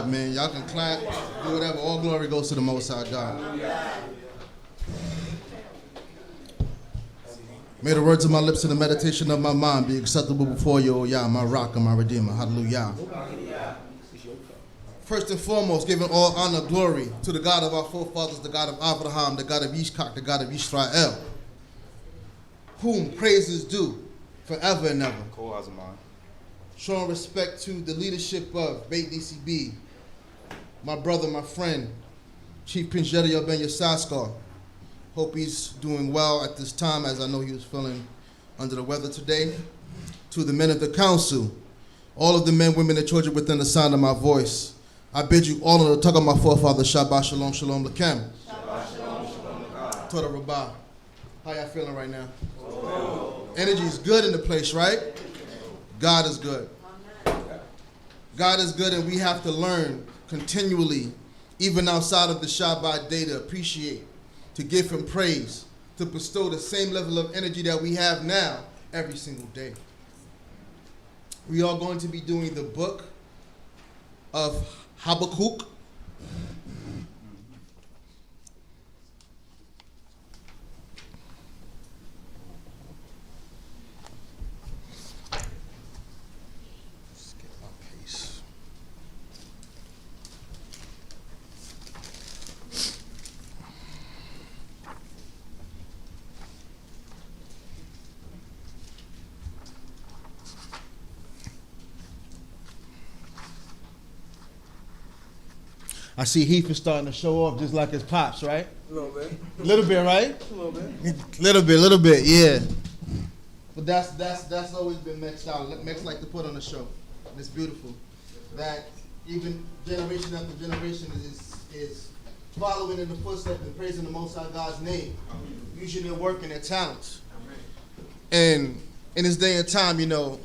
God, man. Y'all can clap, do whatever. All glory goes to the Most High God. May the words of my lips and the meditation of my mind be acceptable before you, O Yah, my rock and my redeemer. Hallelujah. First and foremost, giving all honor, glory to the God of our forefathers, the God of Abraham, the God of Yitzchak, the God of Yisrael, whom praise is due forever and ever. Showing respect to the leadership of D.C.B, my brother, my friend, Chief Prince Yediah Ben Yissaskar. Hope he's doing well at this time, as I know he was feeling under the weather today. To the men of the council, all of the men, women, and children within the sound of my voice, I bid you all in the talk of my forefather, Shabbat Shalom, Shalom Lakem. Shabbat Shalom, Shalom Lakem. Torah Rabbah. How y'all feeling right now? Oh. Energy is good in the place, right? God is good. God is good, and we have to learn continually, even outside of the Shabbat day, to appreciate, to give him praise, to bestow the same level of energy that we have now every single day. We are going to be doing the book of Habakkuk. I see Heath is starting to show off just like his pops, right? A little bit. A little bit, right? A little bit. Little bit, yeah. But that's always been Mech's style. Mech's like to put on a show. And it's beautiful. That even generation after generation is following in the footsteps and praising the Most High God's name, using their work and their talents. And in this day and time, you know,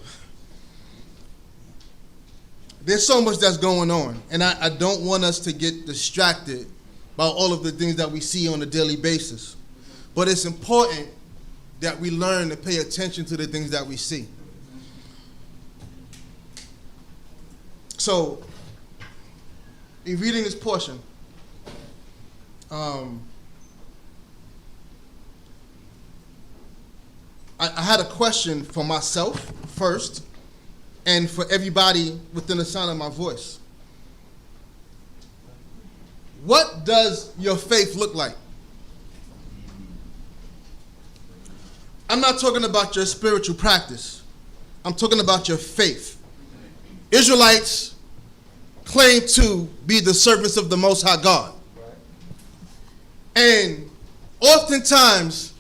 there's so much that's going on, and I don't want us to get distracted by all of the things that we see on a daily basis. But it's important that we learn to pay attention to the things that we see. So, in reading this portion, I had a question for myself first, and for everybody within the sound of my voice. What does your faith look like? I'm not talking about your spiritual practice. I'm talking about your faith. Israelites claim to be the servants of the Most High God. And oftentimes,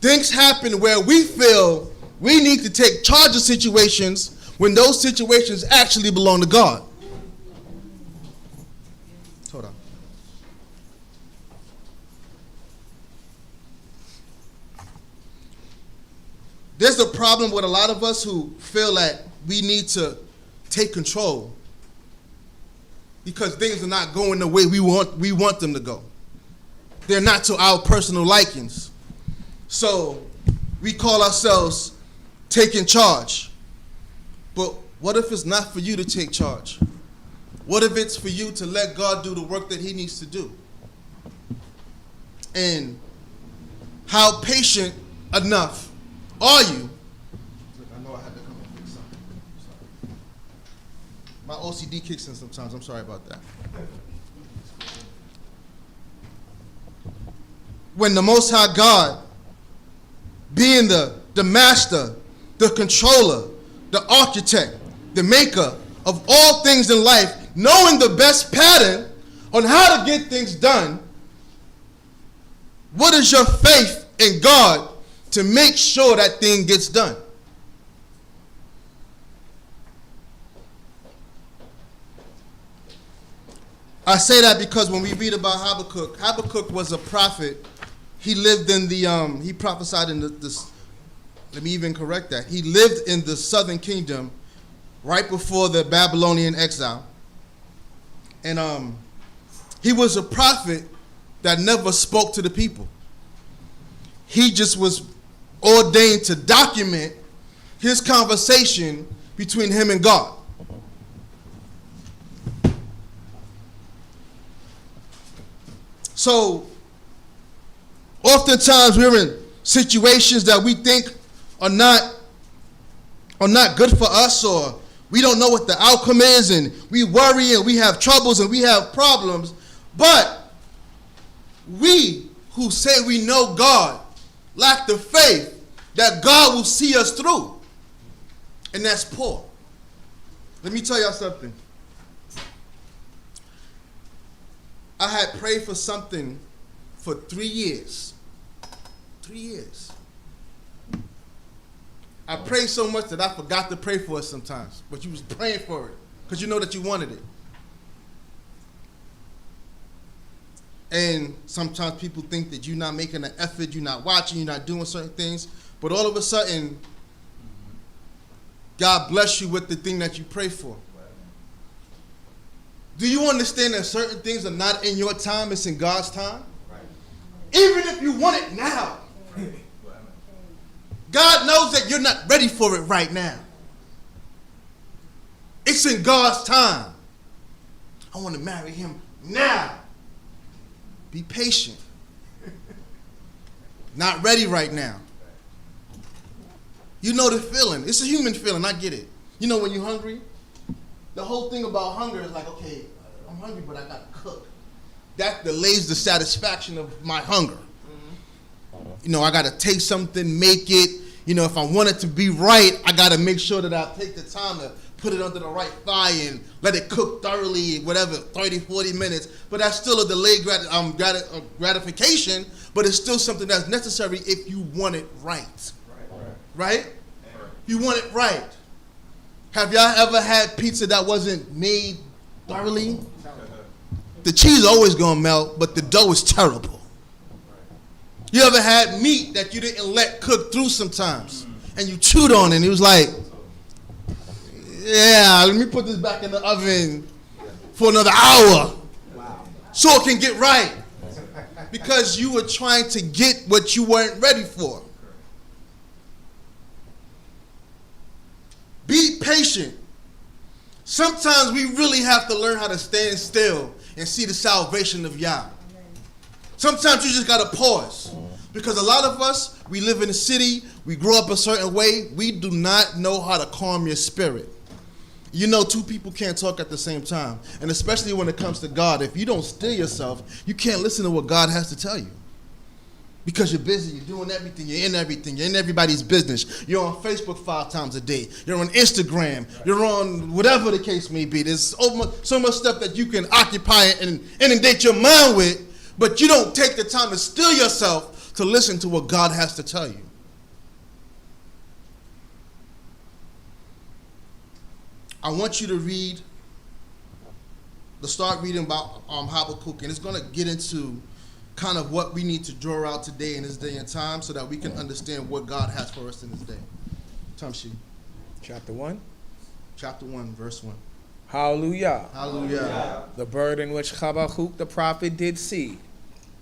things happen where we feel we need to take charge of situations when those situations actually belong to God. Hold on. There's a problem with a lot of us who feel that we need to take control because things are not going the way we want them to go. They're not to our personal likings. So we call ourselves taking charge. But what if it's not for you to take charge? What if it's for you to let God do the work that he needs to do? And how patient enough are you? I know I had to come and fix something. My OCD kicks in sometimes. I'm sorry about that. When the Most High God, being the master, the controller, the architect, the maker of all things in life, knowing the best pattern on how to get things done, what is your faith in God to make sure that thing gets done? I say that because when we read about Habakkuk was a prophet. He lived in he prophesied in this. Let me even correct that. He lived in the southern kingdom right before the Babylonian exile. And he was a prophet that never spoke to the people. He just was ordained to document his conversation between him and God. So, oftentimes we're in situations that we think are not good for us, or we don't know what the outcome is, and we worry and we have troubles and we have problems. But we who say we know God lack the faith that God will see us through. And that's poor. Let me tell y'all something. I had prayed for something for 3 years. 3 years. I prayed so much that I forgot to pray for it sometimes. But you was praying for it because you know that you wanted it. And sometimes people think that you're not making an effort, you're not watching, you're not doing certain things. But all of a sudden, God bless you with the thing that you pray for. Do you understand that certain things are not in your time, it's in God's time? Right. Even if you want it now. God knows that you're not ready for it right now. It's in God's time. I want to marry him now. Be patient. Not ready right now. You know the feeling. It's a human feeling. I get it. You know when you're hungry? The whole thing about hunger is like, okay, I'm hungry, but I got to cook. That delays the satisfaction of my hunger. You know, I got to taste something, make it. You know, if I want it to be right, I got to make sure that I take the time to put it under the right fire and let it cook thoroughly, whatever, 30, 40 minutes. But that's still a delayed gratification, but it's still something that's necessary if you want it right. Right? You want it right. Have y'all ever had pizza that wasn't made thoroughly? The cheese always gonna melt, but the dough is terrible. You ever had meat that you didn't let cook through sometimes, and you chewed on it, and it was like, yeah, let me put this back in the oven for another hour so it can get right, because you were trying to get what you weren't ready for. Be patient. Sometimes we really have to learn how to stand still and see the salvation of Yah. Sometimes you just got to pause. Because a lot of us, we live in a city, we grow up a certain way, we do not know how to calm your spirit. You know, two people can't talk at the same time. And especially when it comes to God, if you don't still yourself, you can't listen to what God has to tell you. Because you're busy, you're doing everything, you're in everybody's business. You're on Facebook 5 times a day. You're on Instagram. You're on whatever the case may be. There's so much stuff that you can occupy and inundate your mind with, but you don't take the time to still yourself to listen to what God has to tell you. I want you to start reading about Habakkuk, and it's going to get into kind of what we need to draw out today in this day and time so that we can understand what God has for us in this day. Tamshi. Chapter 1. Chapter 1, verse 1. Hallelujah. Hallelujah. The burden which Habakkuk the prophet did see.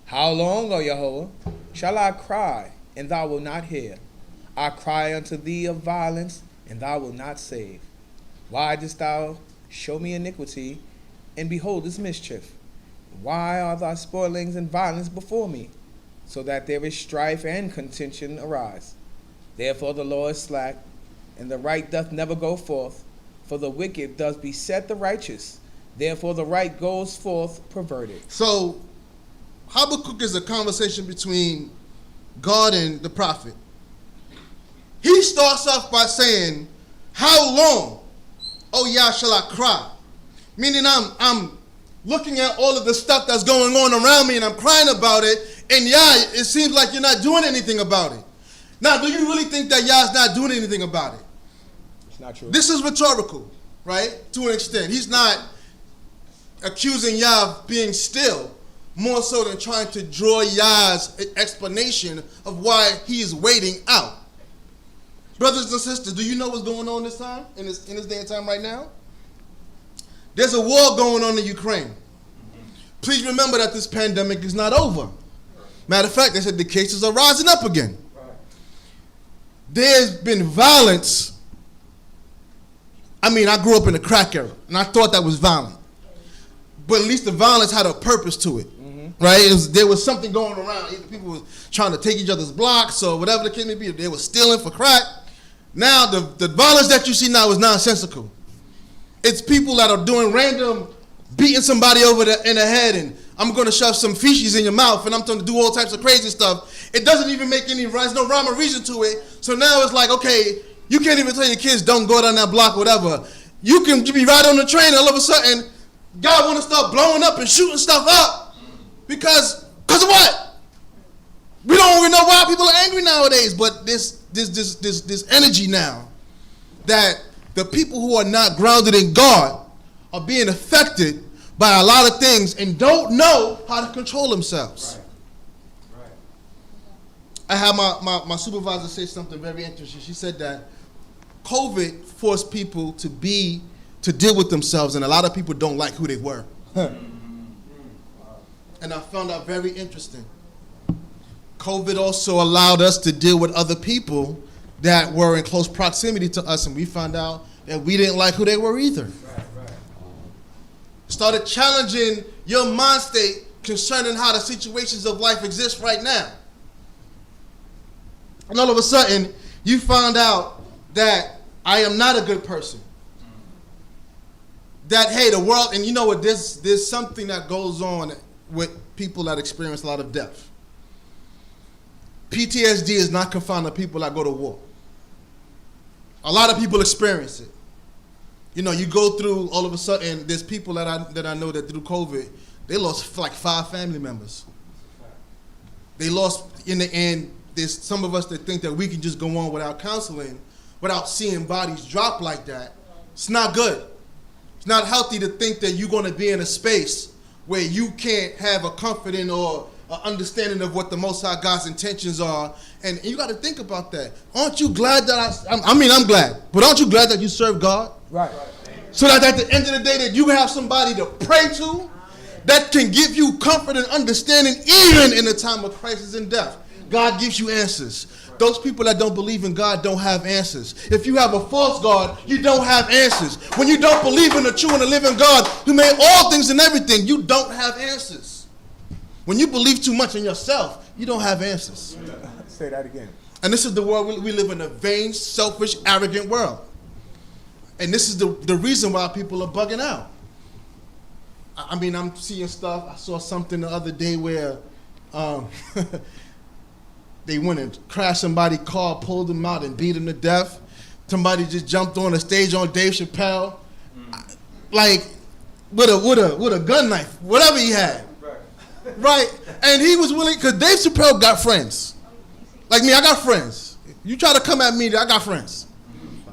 How long, O Yahweh, shall I cry, and thou wilt not hear? I cry unto thee of violence, and thou wilt not save. Why dost thou show me iniquity, and behold this mischief? Why are thy spoilings and violence before me, so that there is strife and contention arise? Therefore the Lord is slack, and the right doth never go forth, for the wicked does beset the righteous. Therefore the right goes forth perverted. So Habakkuk is a conversation between God and the prophet. He starts off by saying, how long, O Yah, shall I cry? Meaning I'm looking at all of the stuff that's going on around me and I'm crying about it, and Yah, it seems like you're not doing anything about it. Now, do you really think that Yah's not doing anything about it? It's not true. This is rhetorical, right? To an extent. He's not accusing Yah of being still, more so than trying to draw Yah's explanation of why he is waiting out. Brothers and sisters, do you know what's going on this time, in this day and time right now? There's a war going on in Ukraine. Please remember that this pandemic is not over. Matter of fact, they said the cases are rising up again. There's been violence. I mean, I grew up in the crack era, and I thought that was violent. But at least the violence had a purpose to it. right? There was something going around. Either people were trying to take each other's blocks or whatever the case may be. They were stealing for crack. Now, the violence that you see now is nonsensical. It's people that are doing random, beating somebody over in the head, and I'm going to shove some feces in your mouth, and I'm going to do all types of crazy stuff. It doesn't even make any, there's no rhyme or reason to it. So now it's like, okay, you can't even tell your kids, don't go down that block or whatever. You can be right on the train, and all of a sudden, God want to start blowing up and shooting stuff up. Because of what? We don't even know why people are angry nowadays, but this energy now that the people who are not grounded in God are being affected by a lot of things and don't know how to control themselves. Right. I had my supervisor say something very interesting. She said that COVID forced people to deal with themselves, and a lot of people don't like who they were. And I found that very interesting. COVID also allowed us to deal with other people that were in close proximity to us, and we found out that we didn't like who they were either. Right. Started challenging your mind state concerning how the situations of life exist right now. And all of a sudden, you found out that I am not a good person. That, hey, the world, and you know what, there's something that goes on with people that experience a lot of death. PTSD is not confined to people that go to war. A lot of people experience it. You know, you go through, all of a sudden, there's people that I know that through COVID, they lost like 5 family members. They lost, in the end, there's some of us that think that we can just go on without counseling, without seeing bodies drop like that. It's not good. It's not healthy to think that you're going to be in a space where you can't have a confident or an understanding of what the Most High God's intentions are. And you got to think about that. Aren't you glad that I'm glad, but aren't you glad that you serve God? Right. So that at the end of the day that you have somebody to pray to that can give you comfort and understanding even in the time of crisis and death. God gives you answers. Those people that don't believe in God don't have answers. If you have a false God, you don't have answers. When you don't believe in the true and the living God who made all things and everything, you don't have answers. When you believe too much in yourself, you don't have answers. Say that again. And this is the world we live in, a vain, selfish, arrogant world. And this is the reason why people are bugging out. I mean, I'm seeing stuff. I saw something the other day where they went and crashed somebody's car, pulled them out and beat them to death. Somebody just jumped on the stage on Dave Chappelle, like with a gun knife, whatever he had. Right? And he was willing, because Dave Chappelle got friends. Like me, I got friends. You try to come at me, I got friends.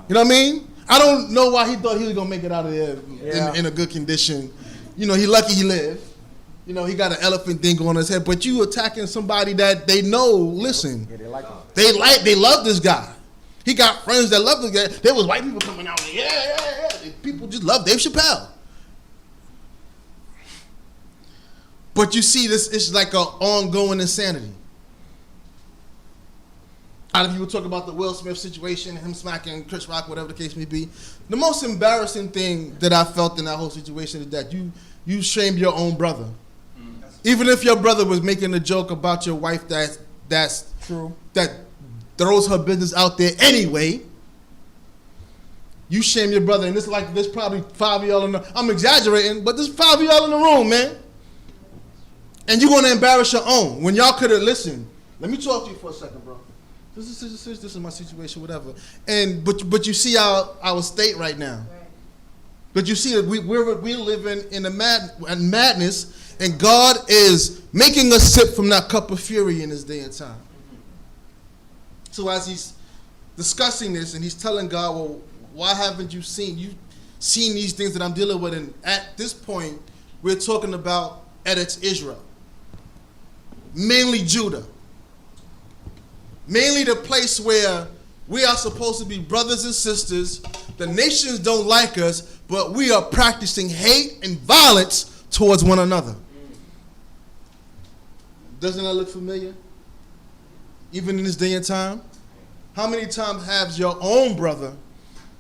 You know what I mean? I don't know why he thought he was going to make it out of there in a good condition. You know, he lucky he lived. You know, he got an elephant thing on his head. But you attacking somebody that they know, listen. Yeah, they love this guy. He got friends that love this guy. There was white people coming out like, yeah. People just love Dave Chappelle. But you see, this it's like an ongoing insanity. A lot of people talk about the Will Smith situation, him smacking Chris Rock, whatever the case may be. The most embarrassing thing that I felt in that whole situation is that you shamed your own brother. Even if your brother was making a joke about your wife that's true, that throws her business out there anyway, you shame your brother. And there's probably 5 of y'all in the, I'm exaggerating, but there's 5 of y'all in the room, man. And you're going to embarrass your own when y'all could have listened. Let me talk to you for a second, bro. This is my situation, whatever. And but you see our state right now. Right. But you see that we're living in a madness, and God is making us sip from that cup of fury in this day and time. So as he's discussing this, and he's telling God, well, why haven't you seen these things that I'm dealing with? And at this point, we're talking about Eretz Israel, mainly Judah. Mainly the place where we are supposed to be brothers and sisters. The nations don't like us, but we are practicing hate and violence towards one another. Doesn't that look familiar? Even in this day and time? How many times has your own brother,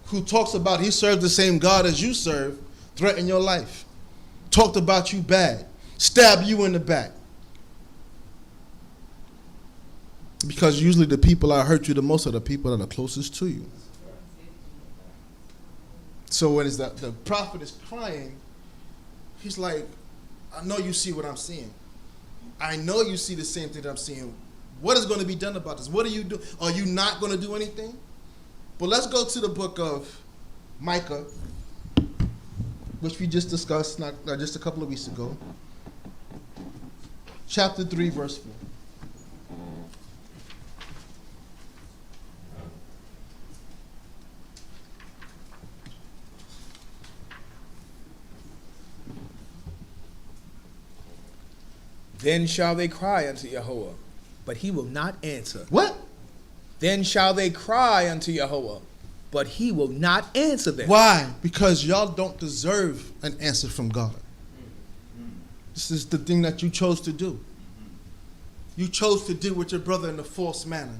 who talks about he serves the same God as you serve, threatened your life? Talked about you bad, stabbed you in the back, Because usually the people that hurt you the most are the people that are closest to you. So when the prophet is crying, he's like, I know you see what I'm seeing. I know you see the same thing that I'm seeing. What is going to be done about this? What are you doing? Are you not going to do anything? But let's go to the book of Micah, which we just discussed just a couple of weeks ago. Chapter 3, verse 4. Then shall they cry unto Yahweh, but he will not answer. What? Then shall they cry unto Yahweh, but he will not answer them. Why? Because y'all don't deserve an answer from God. This is the thing that you chose to do. You chose to deal with your brother in a false manner.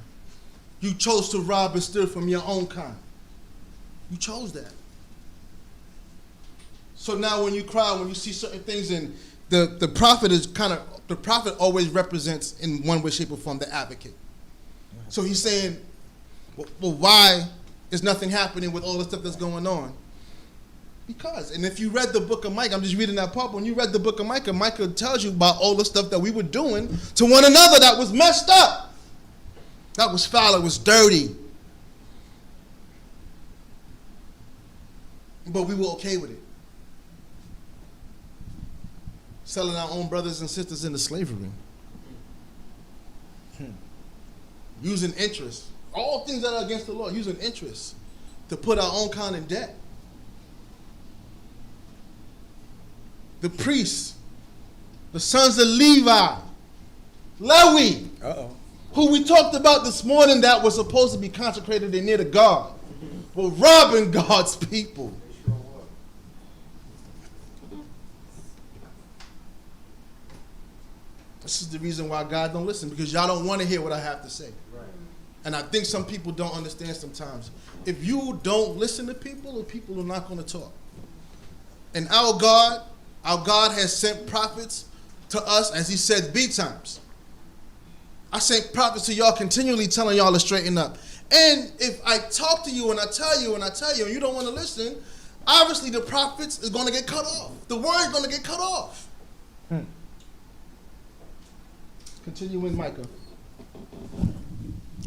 You chose to rob and steal from your own kind. You chose that. So now when you cry, when you see certain things, and the prophet is the prophet always represents in one way, shape, or form the advocate. So he's saying, well, why is nothing happening with all the stuff that's going on? Because, and if you read the book of Micah, I'm just reading that part, when you read the book of Micah, Micah tells you about all the stuff that we were doing to one another that was messed up. That was foul, it was dirty. But we were okay with it. Selling our own brothers and sisters into slavery. Using interest. All things that are against the law, using interest to put our own kind in debt. The priests, the sons of Levi, who we talked about this morning that was supposed to be consecrated and near to God, were robbing God's people. This is the reason why God don't listen, because y'all don't want to hear what I have to say. Right. And I think some people don't understand sometimes. If you don't listen to people, the people are not going to talk. And our God has sent prophets to us, as he said, B times. I sent prophets to y'all continually telling y'all to straighten up. And if I talk to you and I tell you and I tell you and you don't want to listen, obviously the prophets is going to get cut off. The word is going to get cut off. Continue in Micah.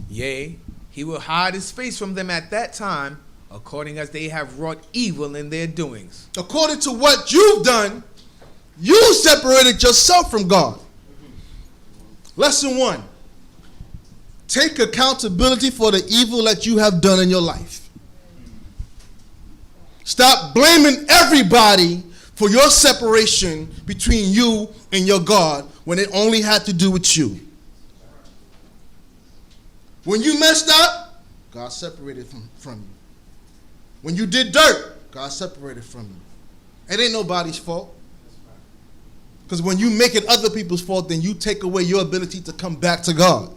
Yea, he will hide his face from them at that time, according as they have wrought evil in their doings. According to what you've done, you separated yourself from God. Lesson 1. Take accountability for the evil that you have done in your life. Stop blaming everybody for your separation between you and your God when it only had to do with you. When you messed up, God separated from you. When you did dirt, God separated from you. It ain't nobody's fault. Because when you make it other people's fault, then you take away your ability to come back to God.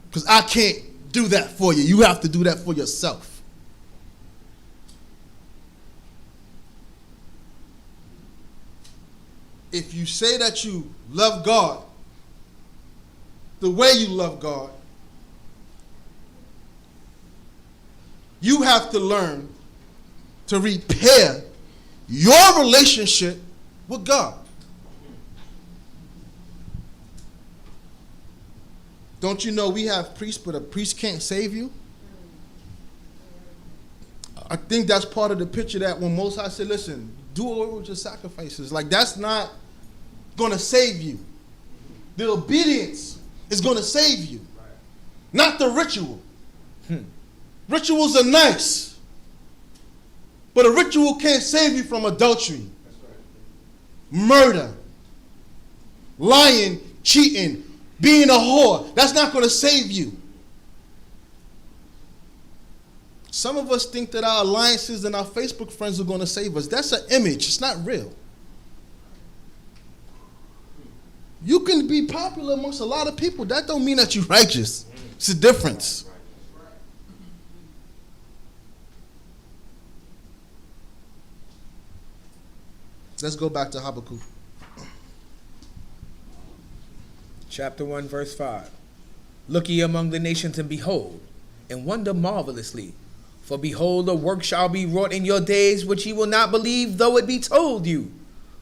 Because I can't do that for you. You have to do that for yourself. If you say that you love God the way you love God, you have to learn to repair your relationship with God. Don't you know we have priests, but a priest can't save you? I think that's part of the picture that when Most High said, listen, do away with your sacrifices. Like, that's not going to save you. The obedience is going to save you, not the ritual. Rituals are nice, but a ritual can't save you from adultery, murder, lying, cheating, being a whore. That's not going to save you. Some of us think that our alliances and our Facebook friends are going to save us. That's an image. It's not real. You can be popular amongst a lot of people. That don't mean that you're righteous. It's a difference. Let's go back to Habakkuk. Chapter 1, verse 5. Look ye among the nations, and behold, and wonder marvelously. For behold, a work shall be wrought in your days, which ye will not believe, though it be told you.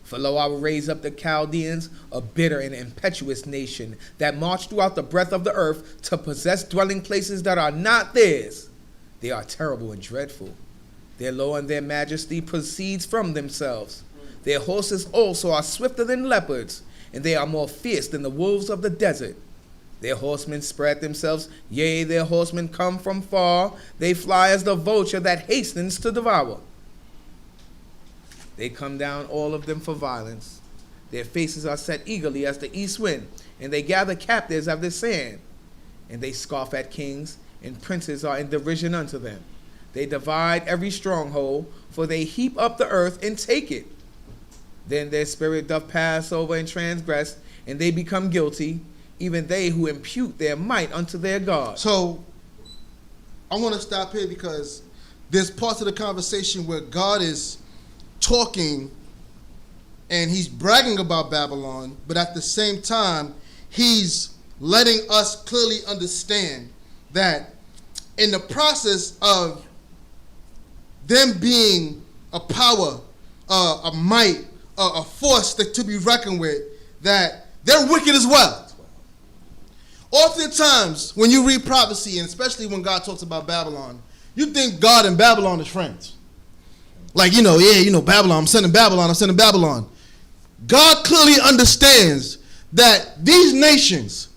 For lo, I will raise up the Chaldeans, a bitter and impetuous nation, that march throughout the breadth of the earth, to possess dwelling places that are not theirs. They are terrible and dreadful. Their law and their majesty proceeds from themselves. Their horses also are swifter than leopards, and they are more fierce than the wolves of the desert. Their horsemen spread themselves, yea, their horsemen come from far. They fly as the vulture that hastens to devour. They come down, all of them, for violence. Their faces are set eagerly as the east wind, and they gather captives of the sand. And they scoff at kings, and princes are in derision unto them. They divide every stronghold, for they heap up the earth and take it. Then their spirit doth pass over and transgress, and they become guilty, even they who impute their might unto their God. So I want to stop here because there's parts of the conversation where God is talking and he's bragging about Babylon, but at the same time, he's letting us clearly understand that in the process of them being a power, a might, a force that to be reckoned with, that they're wicked as well. Oftentimes, when you read prophecy, and especially when God talks about Babylon, you think God and Babylon is friends. Like, Babylon, I'm sending Babylon. God clearly understands that these nations,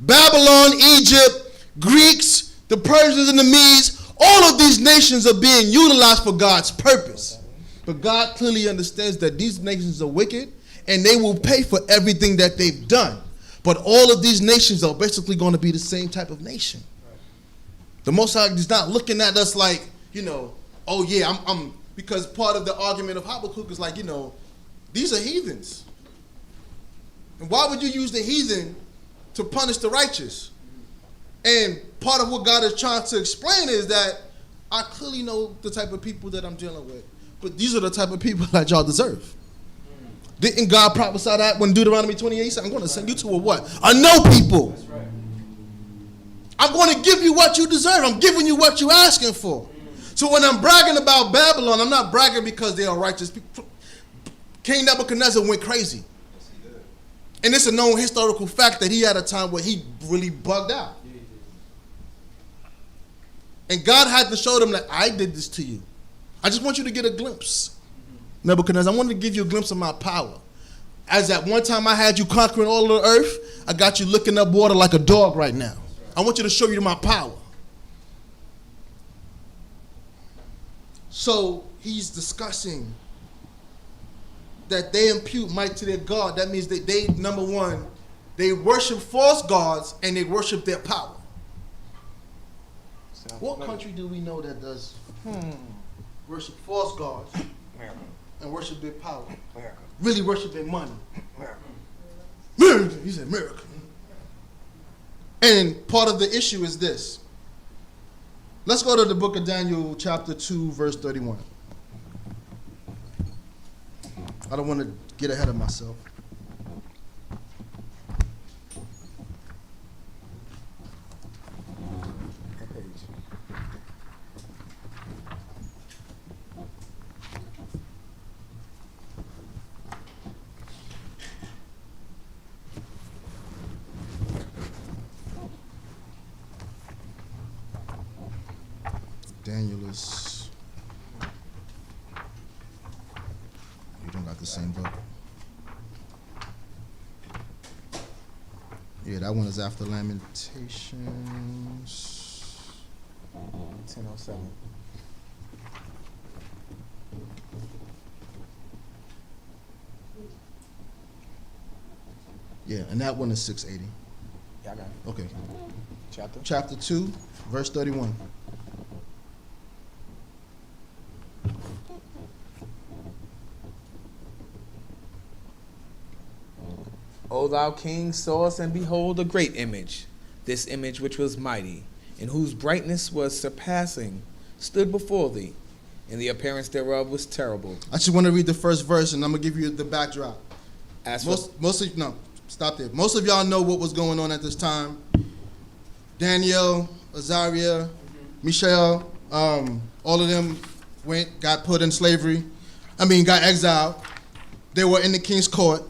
Babylon, Egypt, Greeks, the Persians and the Medes, all of these nations are being utilized for God's purpose. But God clearly understands that these nations are wicked, and they will pay for everything that they've done. But all of these nations are basically going to be the same type of nation. The Most High is not looking at us like, I'm because part of the argument of Habakkuk is like, these are heathens. And why would you use the heathen to punish the righteous? And part of what God is trying to explain is that I clearly know the type of people that I'm dealing with. But these are the type of people that y'all deserve. Didn't God prophesy that when Deuteronomy 28 said, I'm going to send you to a what? A no people. That's right. I'm going to give you what you deserve. I'm giving you what you're asking for. So when I'm bragging about Babylon, I'm not bragging because they are righteous people. King Nebuchadnezzar went crazy. Yes, he did. And it's a known historical fact that he had a time where he really bugged out. Yeah, and God had to show them that I did this to you. I just want you to get a glimpse. Nebuchadnezzar, I wanted to give you a glimpse of my power. As at one time I had you conquering all of the earth, I got you licking up water like a dog right now. I want you to show you my power. So he's discussing that they impute might to their God. That means that they, number one, they worship false gods and they worship their power. What country do we know that does worship false gods? America. And worship their power. America. Really worship their money. America. He said America. And part of the issue is this. Let's go to the book of Daniel, chapter 2, verse 31. I don't want to get ahead of myself. Daniel is, you don't got the same book. Yeah, that one is after Lamentations. 10:07. Yeah, and that one is 680. Yeah, I got it. Okay. Chapter 2, verse 31. O thou king, sawest and behold a great image, this image which was mighty, and whose brightness was surpassing, stood before thee, and the appearance thereof was terrible. I just want to read the first verse, and I'm going to give you the backdrop. Stop there. Most of y'all know what was going on at this time. Daniel, Azariah, Mishael, all of them got put in slavery. Got exiled. They were in the king's court.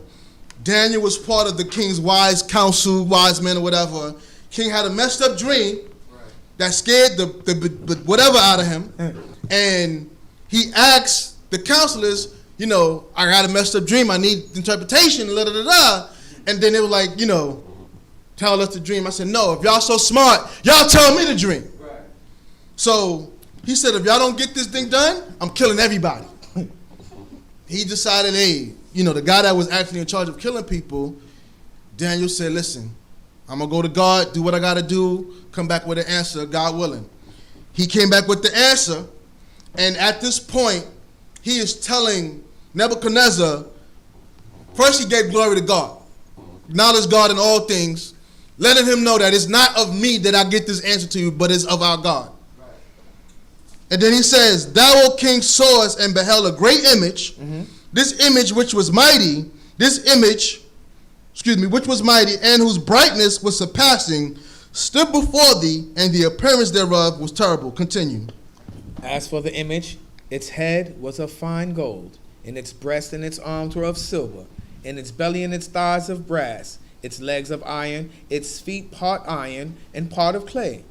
Daniel was part of the king's wise council, wise men or whatever. King had a messed up dream that scared the whatever out of him. And he asked the counselors, I got a messed up dream. I need interpretation, And then they were like, tell us the dream. I said, no, if y'all so smart, y'all tell me the dream. Right. So he said, if y'all don't get this thing done, I'm killing everybody. He decided, the guy that was actually in charge of killing people, Daniel said, listen, I'm going to go to God, do what I got to do, come back with an answer, God willing. He came back with the answer, and at this point, he is telling Nebuchadnezzar, first he gave glory to God, acknowledge God in all things, letting him know that it's not of me that I get this answer to you, but it's of our God. Right. And then he says, thou, O king, sawest and beheld a great image, this image which was mighty, which was mighty, and whose brightness was surpassing, stood before thee, and the appearance thereof was terrible. Continue. As for the image, its head was of fine gold, and its breast and its arms were of silver, and its belly and its thighs of brass, its legs of iron, its feet part iron and part of clay.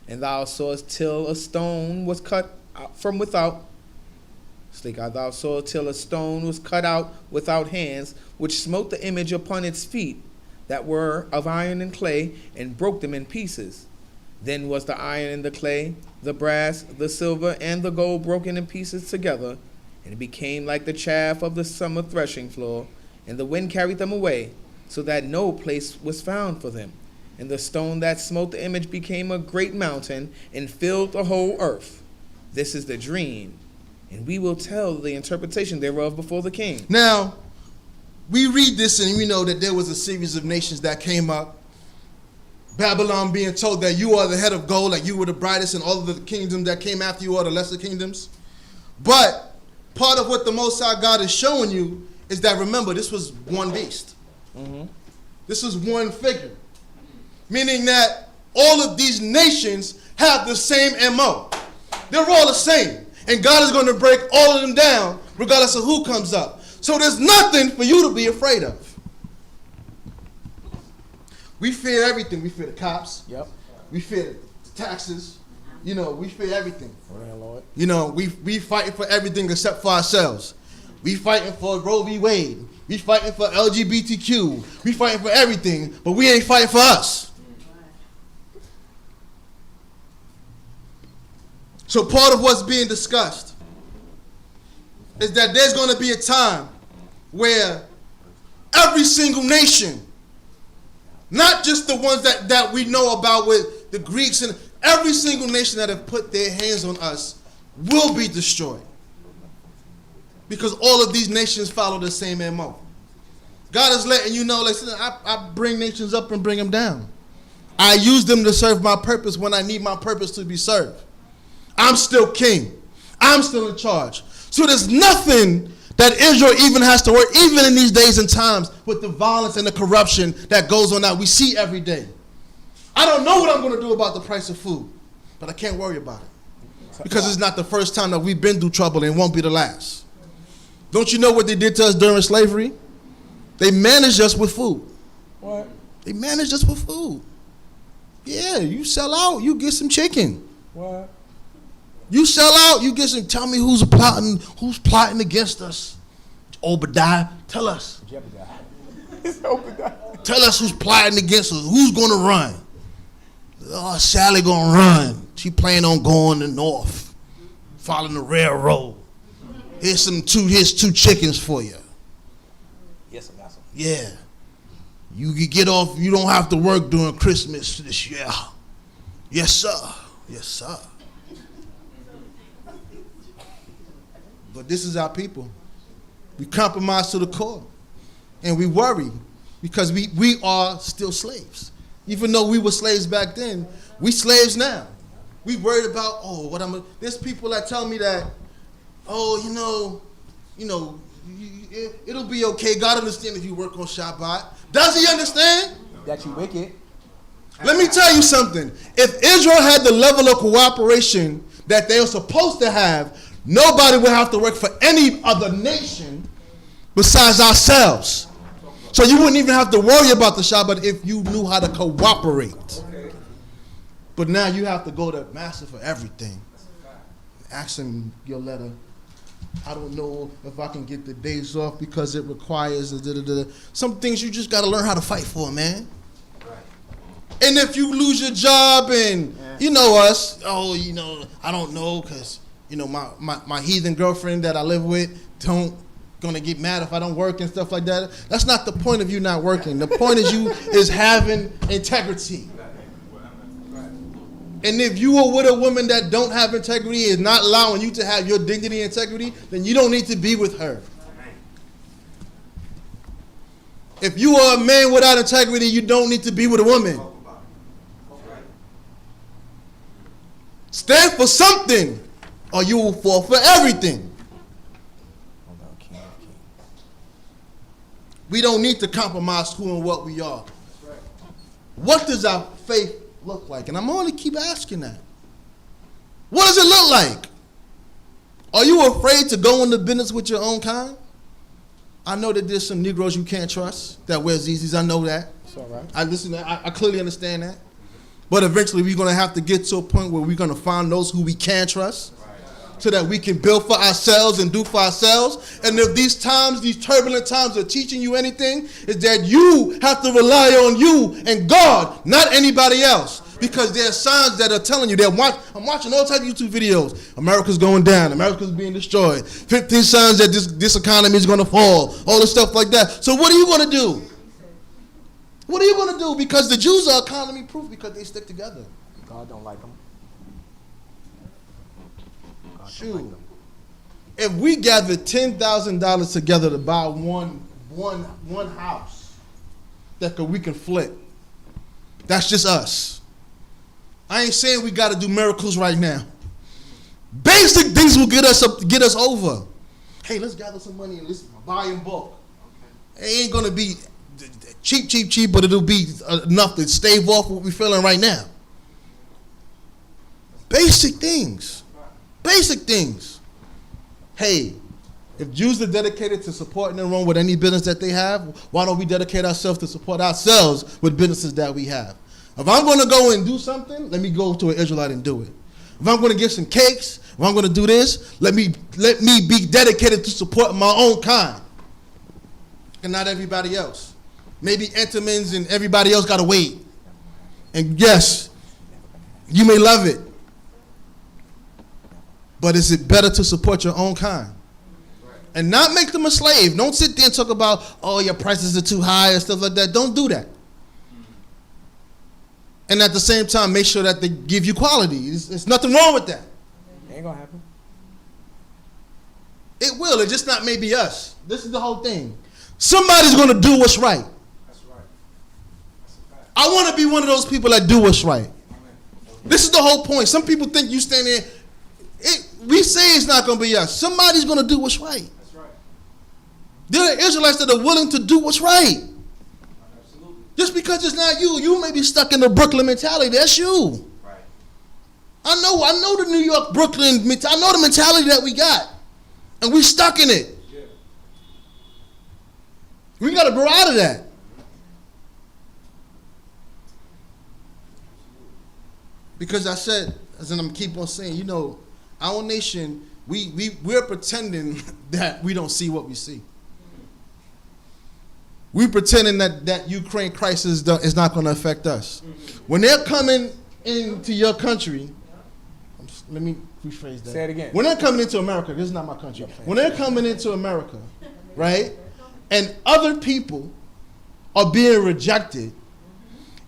And thou sawest till a stone was cut out from without. Thou sawest till a stone was cut out without hands, which smote the image upon its feet that were of iron and clay, and broke them in pieces. Then was the iron and the clay, the brass, the silver, and the gold broken in pieces together, and it became like the chaff of the summer threshing floor, and the wind carried them away, so that no place was found for them. And the stone that smote the image became a great mountain, and filled the whole earth. This is the dream, and we will tell the interpretation thereof before the king. Now, we read this and we know that there was a series of nations that came up. Babylon being told that you are the head of gold, like you were the brightest, and all of the kingdoms that came after you are the lesser kingdoms. But part of what the Most High God is showing you is that, remember, this was one beast. This was one figure. Meaning that all of these nations have the same MO. They're all the same. And God is going to break all of them down regardless of who comes up. So there's nothing for you to be afraid of. We fear everything. We fear the cops. Yep. We fear the taxes. We fear everything. Lord. We fighting for everything except for ourselves. We fighting for Roe v. Wade. We fighting for LGBTQ. We fighting for everything, but we ain't fighting for us. So part of what's being discussed is that there's going to be a time where every single nation, not just the ones that we know about with the Greeks, and every single nation that have put their hands on us will be destroyed. Because all of these nations follow the same MO. God is letting you know, listen, I bring nations up and bring them down. I use them to serve my purpose when I need my purpose to be served. I'm still king. I'm still in charge. So there's nothing that Israel even has to worry, even in these days and times, with the violence and the corruption that goes on out. We see every day. I don't know what I'm going to do about the price of food, but I can't worry about it. Because it's not the first time that we've been through trouble, and it won't be the last. Don't you know what they did to us during slavery? They managed us with food. What? They managed us with food. Yeah, you sell out, you get some chicken. What? You sell out, you get some. Tell me who's plotting against us. Obadiah, tell us. It's Obadiah. Tell us who's plotting against us. Who's going to run? Oh, Sally going to run. She planning on going to north, following the railroad. Here's two chickens for you. Yes, I got some. Yeah. You can get off. You don't have to work during Christmas this year. Yes, sir. Yes, sir. But this is our people. We compromise to the core. And we worry because we are still slaves. Even though we were slaves back then, we slaves now. We worried about, there's people that tell me that, it'll be okay. God understands if you work on Shabbat. Does he understand? That you wicked. Let me tell you something. If Israel had the level of cooperation that they were supposed to have, nobody would have to work for any other nation besides ourselves. So you wouldn't even have to worry about the Shabbat if you knew how to cooperate. But now you have to go to Master for everything. Ask him your letter. I don't know if I can get the days off because it requires some things you just got to learn how to fight for, man. And if you lose your job and, you know us, I don't know because, my heathen girlfriend that I live with gonna get mad if I don't work and stuff like that. That's not the point of you not working. The point is having integrity. And if you are with a woman that don't have integrity, is not allowing you to have your dignity and integrity, then you don't need to be with her. If you are a man without integrity, you don't need to be with a woman. Stand for something, or you will fall for everything. We don't need to compromise who and what we are. What does our faith look like? And I'm going to keep asking that. What does it look like? Are you afraid to go into business with your own kind? I know that there's some Negroes you can't trust that wear Yeezys. I know that. It's all right. I clearly understand that. But eventually we're going to have to get to a point where we're going to find those who we can trust so that we can build for ourselves and do for ourselves. And if these turbulent times are teaching you anything, is that you have to rely on you and God, not anybody else. Because there are signs that are telling you, I'm watching all types of YouTube videos. America's going down. America's being destroyed. 15 signs that this economy is going to fall. All this stuff like that. So what are you going to do? What are you going to do? Because the Jews are economy proof because they stick together. God don't like them. Shoot. If we gather $10,000 together to buy one house that we can flip, that's just us. I ain't saying we got to do miracles right now. Basic things will get us over. Hey, let's gather some money and let's buy in bulk. It ain't gonna be cheap, but it'll be enough to stave off what we're feeling right now. Basic things. Hey, if Jews are dedicated to supporting and run with any business that they have, why don't we dedicate ourselves to support ourselves with businesses that we have? If I'm going to go and do something, let me go to an Israelite and do it. If I'm going to get some cakes, if I'm going to do this, let me be dedicated to supporting my own kind and not everybody else. Maybe Entenmann's and everybody else got to wait. And yes, you may love it, but is it better to support your own kind? And not make them a slave. Don't sit there and talk about, oh, your prices are too high and stuff like that. Don't do that. And at the same time, make sure that they give you quality. There's nothing wrong with that. It ain't gonna happen. It will. It's just not maybe us. This is the whole thing. Somebody's going to do what's right. That's right. That's a fact. I want to be one of those people that do what's right. This is the whole point. Some people think you stand there. We say it's not going to be us. Somebody's going to do what's right. That's right. There are Israelites that are willing to do what's right. Absolutely. Just because it's not you, you may be stuck in the Brooklyn mentality. That's you. Right. I know the New York, Brooklyn, I know the mentality that we got. And we stuck in it. Yeah. We got to grow out of that. Because I said, as I'm keep on saying, our nation, we're pretending that we don't see what we see. We're pretending that Ukraine crisis is not going to affect us. When they're coming into your country, let me rephrase that. Say it again. When they're coming into America, this is not my country. When they're coming into America, right, and other people are being rejected,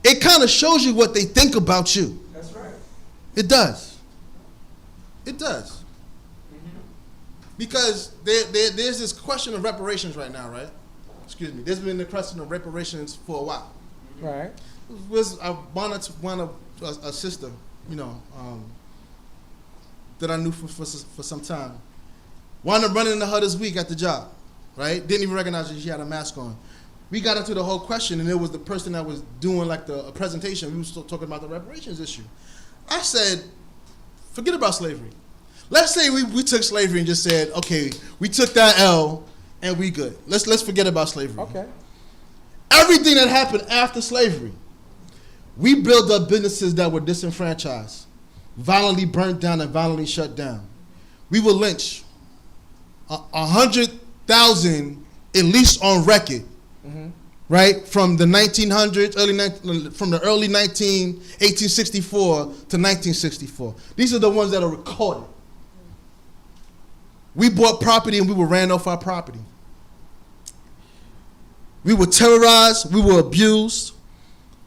it kind of shows you what they think about you. That's right. It does. It does. Because there's this question of reparations right now, right? Excuse me. There's been the question of reparations for a while. Right. I wanted a sister, that I knew for some time. Wound up running into her this week at the job, right? Didn't even recognize her. She had a mask on. we got into the whole question, and it was the person that was doing like a presentation. We were still talking about the reparations issue. I said, forget about slavery. Let's say we took slavery and just said, okay, we took that L and we good. Let's forget about slavery. Okay. Everything that happened after slavery, we built up businesses that were disenfranchised, violently burnt down and violently shut down. We will lynch 100,000 at least on record, right? From the 1900s, from the early 1864 to 1964. These are the ones that are recorded. We bought property and we were ran off our property. We were terrorized. We were abused.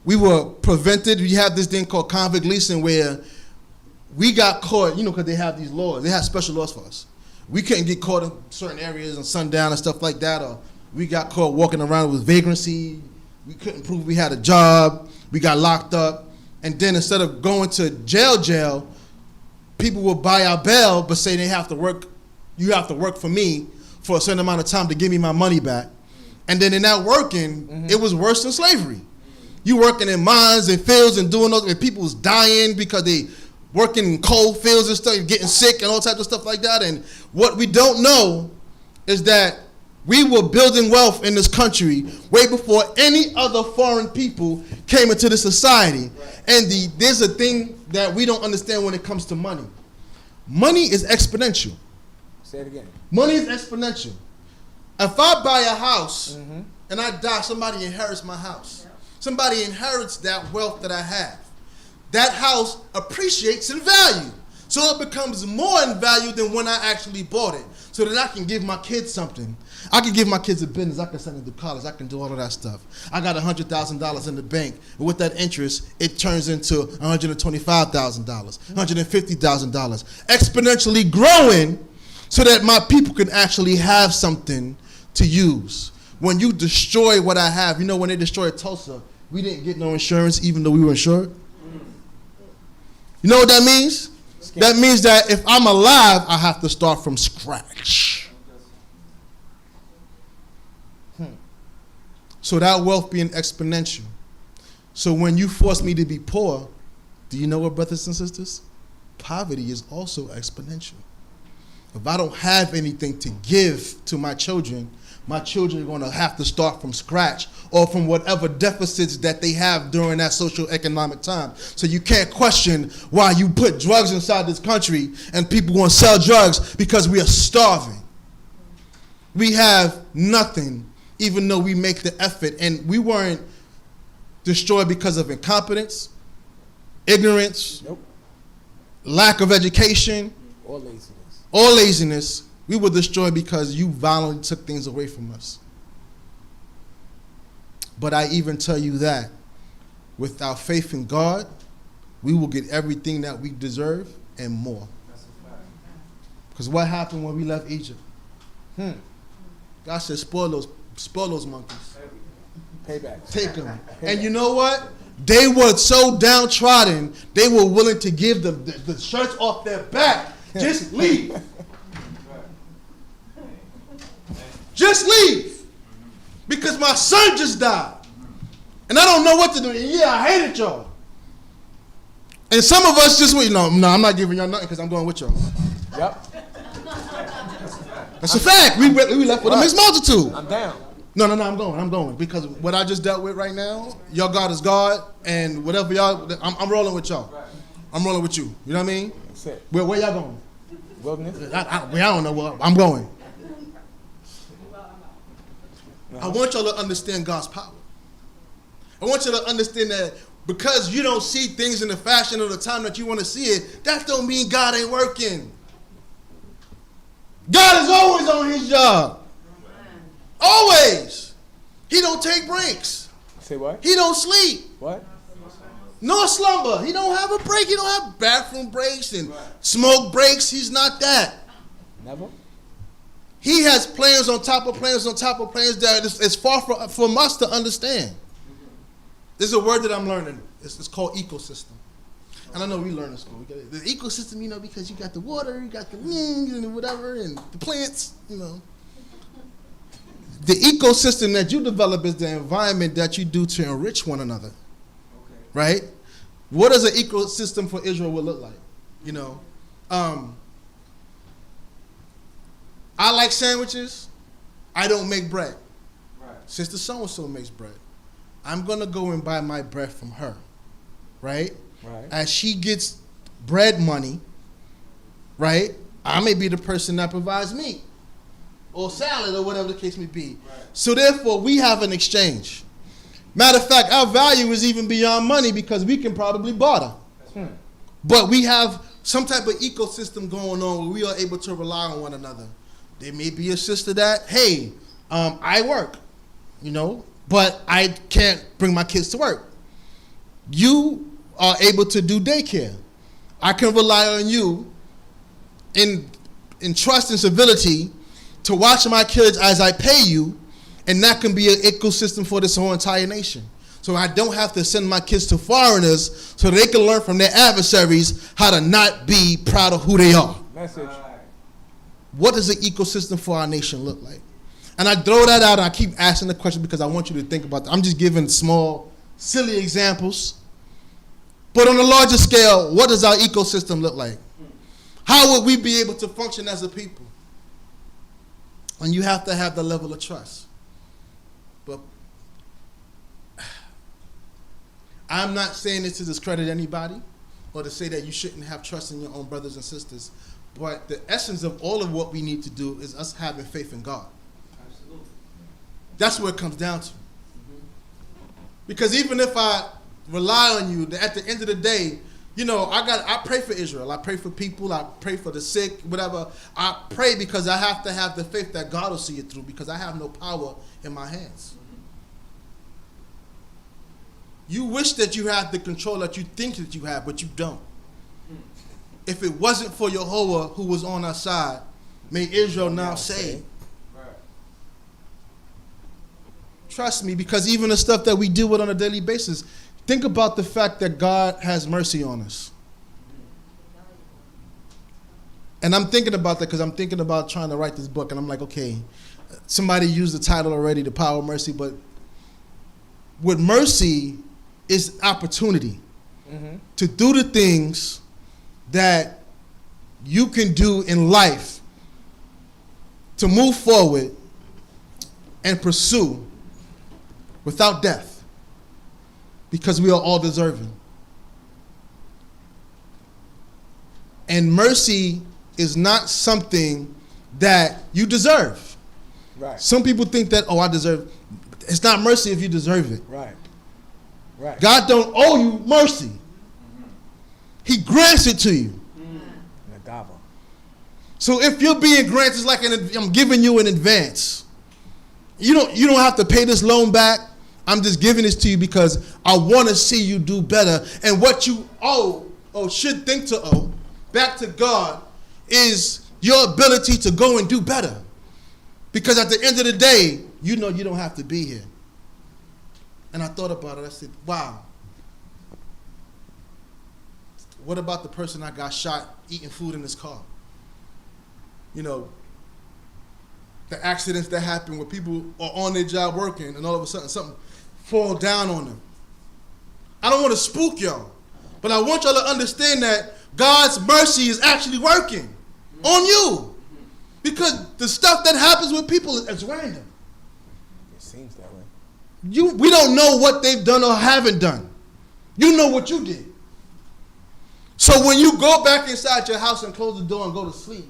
We were prevented. We have this thing called convict leasing where we got caught, because they have these laws. They have special laws for us. We couldn't get caught in certain areas on sundown and stuff like that, or we got caught walking around with vagrancy. We couldn't prove we had a job. We got locked up. And then instead of going to jail, people will buy our bail but say they have to work. You have to work for me for a certain amount of time to give me my money back. And then in that working, it was worse than slavery. You working in mines and fields and doing those, and people was dying because they working in coal fields and stuff, getting sick and all types of stuff like that. And what we don't know is that we were building wealth in this country way before any other foreign people came into the society. And there's a thing that we don't understand when it comes to money. Money is exponential. Say it again. Money is exponential. If I buy a house and I die, somebody inherits my house. Somebody inherits that wealth that I have. That house appreciates in value. So it becomes more in value than when I actually bought it. So that I can give my kids something. I can give my kids a business. I can send them to college. I can do all of that stuff. I got $100,000 in the bank. And with that interest, it turns into $125,000, $150,000. Exponentially growing so that my people can actually have something to use. When you destroy what I have, when they destroyed Tulsa, we didn't get no insurance even though we were insured. You know what that means? That means that if I'm alive, I have to start from scratch. So that wealth being exponential. So when you force me to be poor, do you know what, brothers and sisters? Poverty is also exponential. If I don't have anything to give to my children are going to have to start from scratch or from whatever deficits that they have during that social economic time. So you can't question why you put drugs inside this country and people want to sell drugs because we are starving. We have nothing, even though we make the effort. And we weren't destroyed because of incompetence, ignorance, lack of education, or laziness. We were destroyed because you violently took things away from us. But I even tell you that without faith in God, we will get everything that we deserve and more. Because what happened when we left Egypt? God said, spoil those monkeys. Payback. Take them. And you know what? They were so downtrodden, they were willing to give the shirts off their back. Just leave. Just leave. Because my son just died. And I don't know what to do. And yeah, I hated y'all. And some of us just, no, I'm not giving y'all nothing because I'm going with y'all. Yep. That's a fact. We left with a mixed multitude. I'm down. No, I'm going. Because what I just dealt with right now, your God is God. And whatever y'all, I'm rolling with y'all. I'm rolling with you. You know what I mean? That's it. Where y'all going? Wilderness? I don't know where I'm going. I want y'all to understand God's power. I want you to understand that because you don't see things in the fashion of the time that you want to see it, that don't mean God ain't working. God is always on his job. Always. He don't take breaks. Say what? He don't sleep. What? Nor slumber. He don't have a break. He don't have bathroom breaks and smoke breaks. He's not that. Never? He has plans on top of plans on top of plans that is far from us to understand. There's a word that I'm learning. It's called ecosystem. And I know we learn in school. The ecosystem, because you got the water, you got the and whatever, and the plants, The ecosystem that you develop is the environment that you do to enrich one another. Okay. Right? What does an ecosystem for Israel would look like? You know, I like sandwiches. I don't make bread. Right. Sister so-and-so makes bread. I'm going to go and buy my bread from her. Right? Right. As she gets bread money, right, I may be the person that provides meat or salad or whatever the case may be. Right. So therefore, we have an exchange. Matter of fact, our value is even beyond money because we can probably barter. That's right. But we have some type of ecosystem going on where we are able to rely on one another. There may be a sister that, hey, I work, you know, but I can't bring my kids to work. You are able to do daycare. I can rely on you in trust and civility to watch my kids as I pay you, and that can be an ecosystem for this whole entire nation. So I don't have to send my kids to foreigners so they can learn from their adversaries how to not be proud of who they are. Message. Right. What does the ecosystem for our nation look like? And I throw that out and I keep asking the question because I want you to think about that. I'm just giving small, silly examples. But on a larger scale, what does our ecosystem look like? How would we be able to function as a people? And you have to have the level of trust. But I'm not saying this to discredit anybody or to say that you shouldn't have trust in your own brothers and sisters. But the essence of all of what we need to do is us having faith in God. Absolutely. That's what it comes down to. Because even if I rely on you, at the end of the day, you know, I pray for Israel. I pray for people. I pray for the sick, whatever. I pray because I have to have the faith that God will see it through because I have no power in my hands. You wish that you had the control that you think that you have, but you don't. If it wasn't for Yehovah who was on our side, may Israel now say. Right. Trust me, because even the stuff that we deal with on a daily basis, think about the fact that God has mercy on us. And I'm thinking about that because I'm thinking about trying to write this book, and I'm like, okay, somebody used the title already, The Power of Mercy, but with mercy is opportunity to do the things that you can do in life to move forward and pursue without death, because we are all deserving. And mercy is not something that you deserve. Right. Some people think that, oh, I deserve. It's not mercy if you deserve it. Right. Right. God don't owe you mercy. He grants it to you. Nagaba. So if you're being granted, it's like I'm giving you in advance. You don't have to pay this loan back. I'm just giving this to you because I want to see you do better. And what you owe or should think to owe back to God is your ability to go and do better. Because at the end of the day, you know you don't have to be here. And I thought about it. I said, wow. What about the person that got shot eating food in his car? You know, the accidents that happen where people are on their job working and all of a sudden something fall down on them. I don't want to spook y'all, but I want y'all to understand that God's mercy is actually working on you. Because the stuff that happens with people is random. It seems that way. We don't know what they've done or haven't done. You know what you did. So when you go back inside your house and close the door and go to sleep,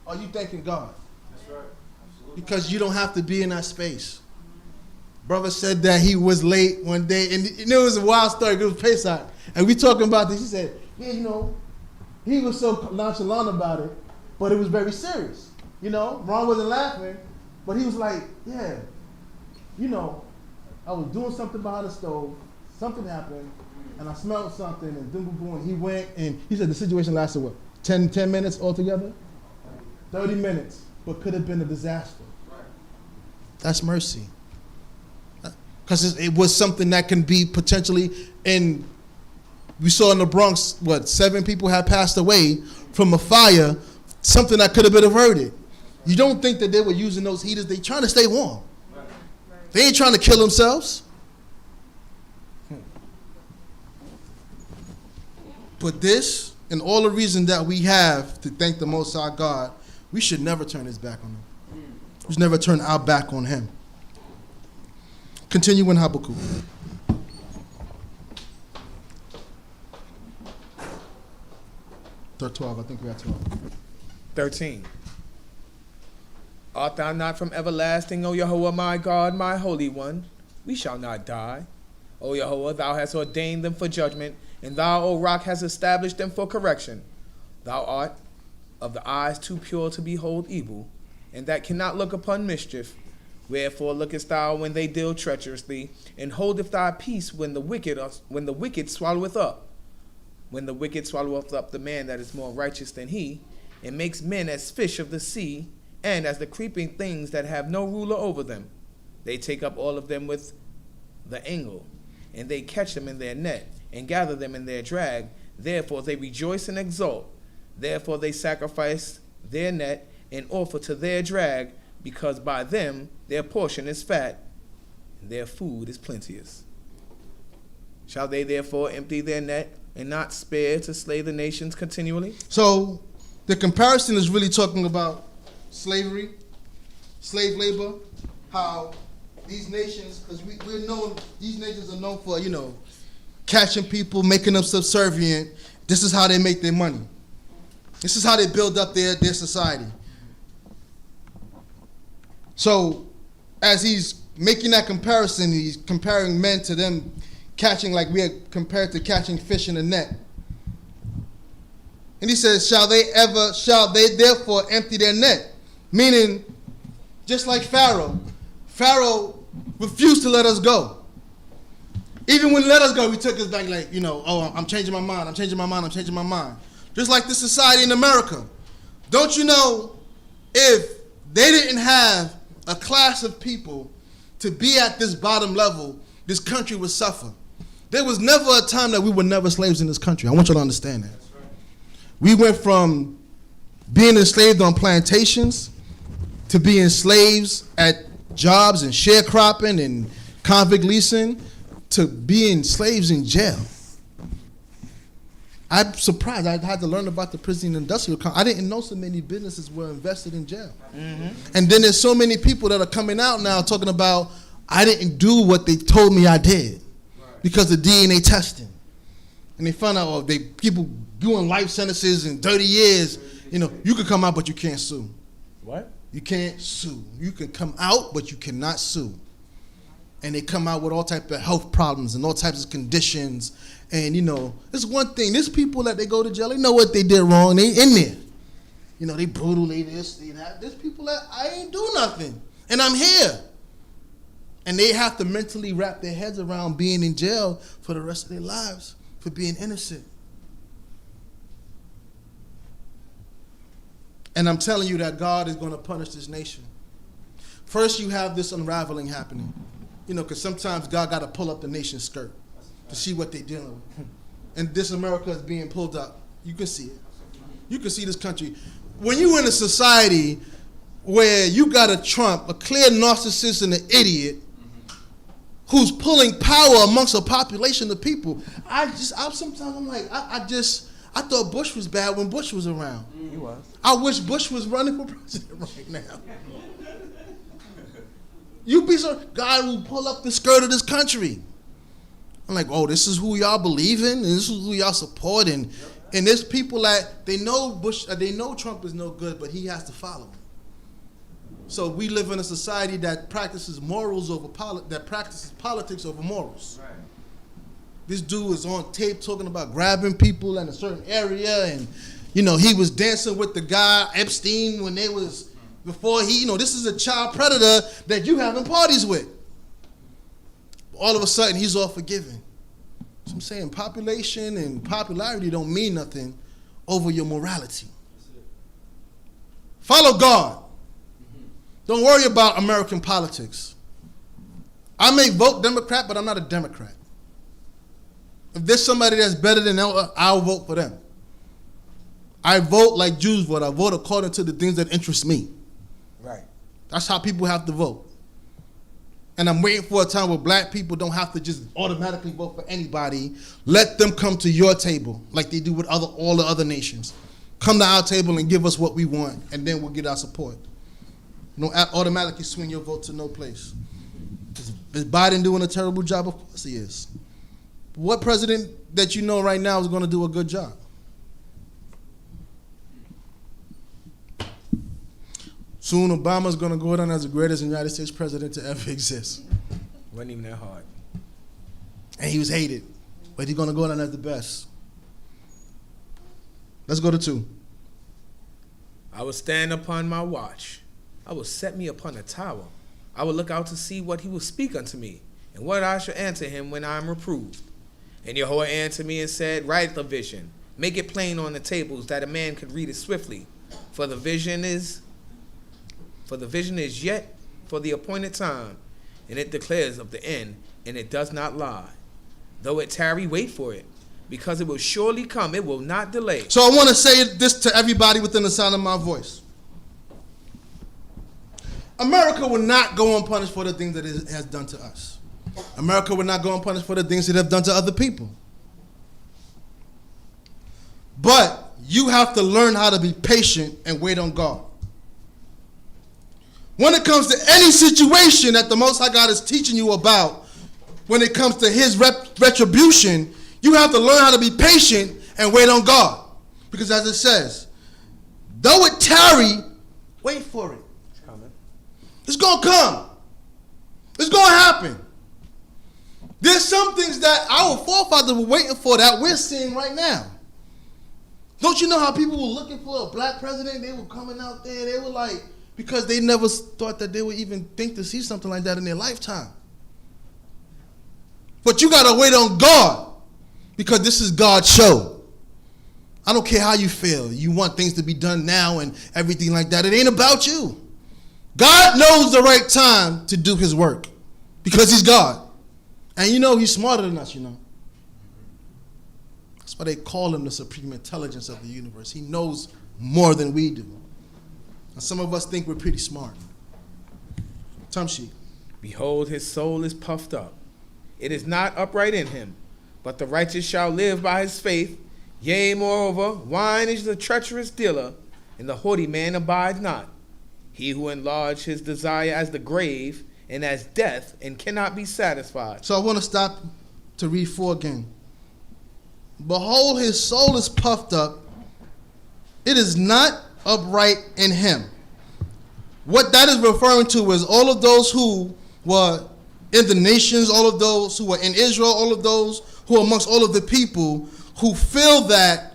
are you thanking God? That's right. Absolutely. Because you don't have to be in that space. Brother said that he was late one day, and it was a wild story. It was Pesach, and we talking about this. He said, yeah, you know, he was so nonchalant about it, but it was very serious. You know, Ron wasn't laughing, but he was like, yeah, you know, I was doing something behind the stove, something happened, and I smelled something, and boom, boom, boom, and he went, and he said the situation lasted, what, 10 minutes altogether? 30 minutes, but could have been a disaster. That's mercy. Because it was something that can be potentially, and we saw in the Bronx, 7 people had passed away from a fire, something that could have been averted. You don't think that they were using those heaters, they trying to stay warm. Right. They ain't trying to kill themselves. But this, and all the reason that we have to thank the Most High God, we should never turn his back on him. We should never turn our back on him. Continue in Habakkuk. Third 12, I think we're at 12. 13. Art thou not from everlasting, O Yahuwah, my God, my Holy One? We shall not die. O Yahuwah, thou hast ordained them for judgment, and thou, O Rock, hast established them for correction. Thou art of the eyes too pure to behold evil, and that cannot look upon mischief. Wherefore lookest thou when they deal treacherously, and holdeth thy peace when the wicked swalloweth up? When the wicked swalloweth up the man that is more righteous than he, and makes men as fish of the sea, and as the creeping things that have no ruler over them. They take up all of them with the angle, and they catch them in their net, and gather them in their drag. Therefore they rejoice and exult. Therefore they sacrifice their net, and offer to their drag, because by them their portion is fat, and their food is plenteous. Shall they therefore empty their net, and not spare to slay the nations continually? So the comparison is really talking about slavery, slave labor, how these nations, because we're known, these nations are known for, catching people, making them subservient. This is how they make their money. This is how they build up their society. So as he's making that comparison, he's comparing men to them catching like we are compared to catching fish in a net. And he says, shall they therefore empty their net? Meaning, just like Pharaoh. Pharaoh refused to let us go. Even when he let us go, we took us back like, I'm changing my mind, I'm changing my mind, I'm changing my mind. Just like the society in America. Don't you know, if they didn't have a class of people to be at this bottom level, this country would suffer. There was never a time that we were never slaves in this country. I want you to understand that. We went from being enslaved on plantations to being slaves at jobs and sharecropping and convict leasing to being slaves in jail. I'm surprised. I had to learn about the prison industrial complex. I didn't know so many businesses were invested in jail. Mm-hmm. And then there's so many people that are coming out now talking about, I didn't do what they told me I did because of DNA testing. And they found out people doing life sentences and 30 years. You can come out, but you can't sue. What? You can't sue. You can come out, but you cannot sue. And they come out with all types of health problems and all types of conditions. And, it's one thing. There's people that they go to jail. They know what they did wrong. They in there. They brutal, they this, they that. There's people that I ain't do nothing. And I'm here. And they have to mentally wrap their heads around being in jail for the rest of their lives for being innocent. And I'm telling you that God is going to punish this nation. First, you have this unraveling happening. Because sometimes God got to pull up the nation's skirt to see what they're dealing with. And this America is being pulled up. You can see it. You can see this country. When you're in a society where you got a Trump, a clear narcissist and an idiot, who's pulling power amongst a population of people, sometimes I'm like, I thought Bush was bad when Bush was around. He was. I wish Bush was running for president right now. You be so, God will pull up the skirt of this country. I'm like, this is who y'all believe in, and this is who y'all support, and there's people that they know they know Trump is no good, but he has to follow him. So we live in a society that practices politics over morals. Right. This dude is on tape talking about grabbing people in a certain area, and he was dancing with the guy Epstein when they was before this is a child predator that you having parties with. All of a sudden he's all forgiven. So I'm saying population and popularity don't mean nothing over your morality. Follow God. Don't worry about American politics. I may vote Democrat, but I'm not a Democrat. If there's somebody that's better than them, I'll vote for them. I vote like Jews vote. I vote according to the things that interest me. Right. That's how people have to vote. And I'm waiting for a time where black people don't have to just automatically vote for anybody. Let them come to your table like they do with all the other nations. Come to our table and give us what we want, and then we'll get our support. Don't automatically swing your vote to no place. Is Biden doing a terrible job? Of course he is. What president that you know right now is going to do a good job? Soon Obama's going to go down as the greatest United States president to ever exist. Wasn't even that hard. And he was hated, but he's going to go down as the best. Let's go to 2. I will stand upon my watch. I will set me upon a tower. I will look out to see what he will speak unto me, and what I shall answer him when I am reproved. And Yahweh answered me and said, write the vision. Make it plain on the tables that a man could read it swiftly. For the vision is yet for the appointed time, and it declares of the end, and it does not lie. Though it tarry, wait for it, because it will surely come, it will not delay. So I want to say this to everybody within the sound of my voice. America will not go unpunished for the things that it has done to us. America will not go unpunished for the things it have done to other people. But you have to learn how to be patient and wait on God. When it comes to any situation that the Most High God is teaching you about, when it comes to his retribution, you have to learn how to be patient and wait on God. Because as it says, though it tarry, wait for it. It's coming. It's going to come. It's going to happen. There's some things that our forefathers were waiting for that we're seeing right now. Don't you know how people were looking for a black president? They were coming out there. They were like, because they never thought that they would even think to see something like that in their lifetime. But you got to wait on God, because this is God's show. I don't care how you feel. You want things to be done now and everything like that. It ain't about you. God knows the right time to do his work, because he's God. And you know he's smarter than us, you know. That's why they call him the supreme intelligence of the universe. He knows more than we do. And some of us think we're pretty smart. Time sheet. Behold, his soul is puffed up. It is not upright in him, but the righteous shall live by his faith. Yea, moreover, wine is the treacherous dealer, and the haughty man abides not. He who enlarged his desire as the grave and as death, and cannot be satisfied. So I want to stop to read 4 again. Behold, his soul is puffed up. It is not upright in him. What that is referring to is all of those who were in the nations, all of those who were in Israel, all of those who are amongst all of the people who feel that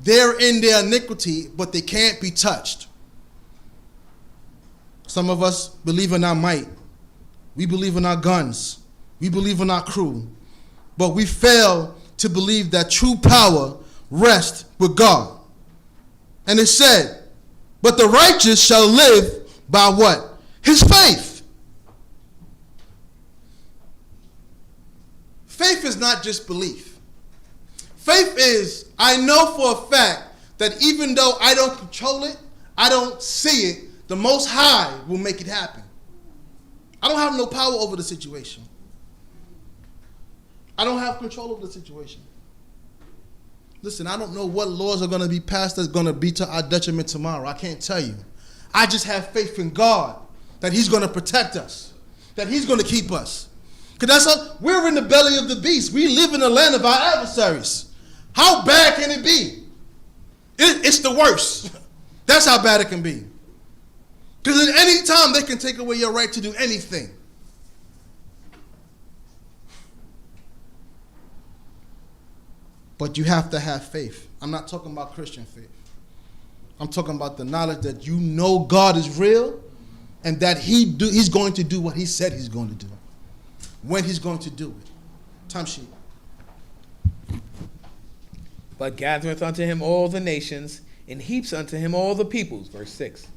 they're in their iniquity, but they can't be touched. Some of us believe in our might. We believe in our guns. We believe in our crew. But we fail to believe that true power rests with God. And it said, but the righteous shall live by what? His faith. Faith is not just belief. Faith is, I know for a fact that even though I don't control it, I don't see it, the Most High will make it happen. I don't have no power over the situation. I don't have control over the situation. Listen, I don't know what laws are going to be passed that's going to be to our detriment tomorrow. I can't tell you. I just have faith in God that he's going to protect us, that he's going to keep us. Because we're in the belly of the beast. We live in the land of our adversaries. How bad can it be? It's the worst. That's how bad it can be. Because at any time they can take away your right to do anything. But you have to have faith. I'm not talking about Christian faith. I'm talking about the knowledge that you know God is real and that he's going to do what he said he's going to do. When he's going to do it. Time sheet. But gathereth unto him all the nations, and heaps unto him all the peoples. Verse 6.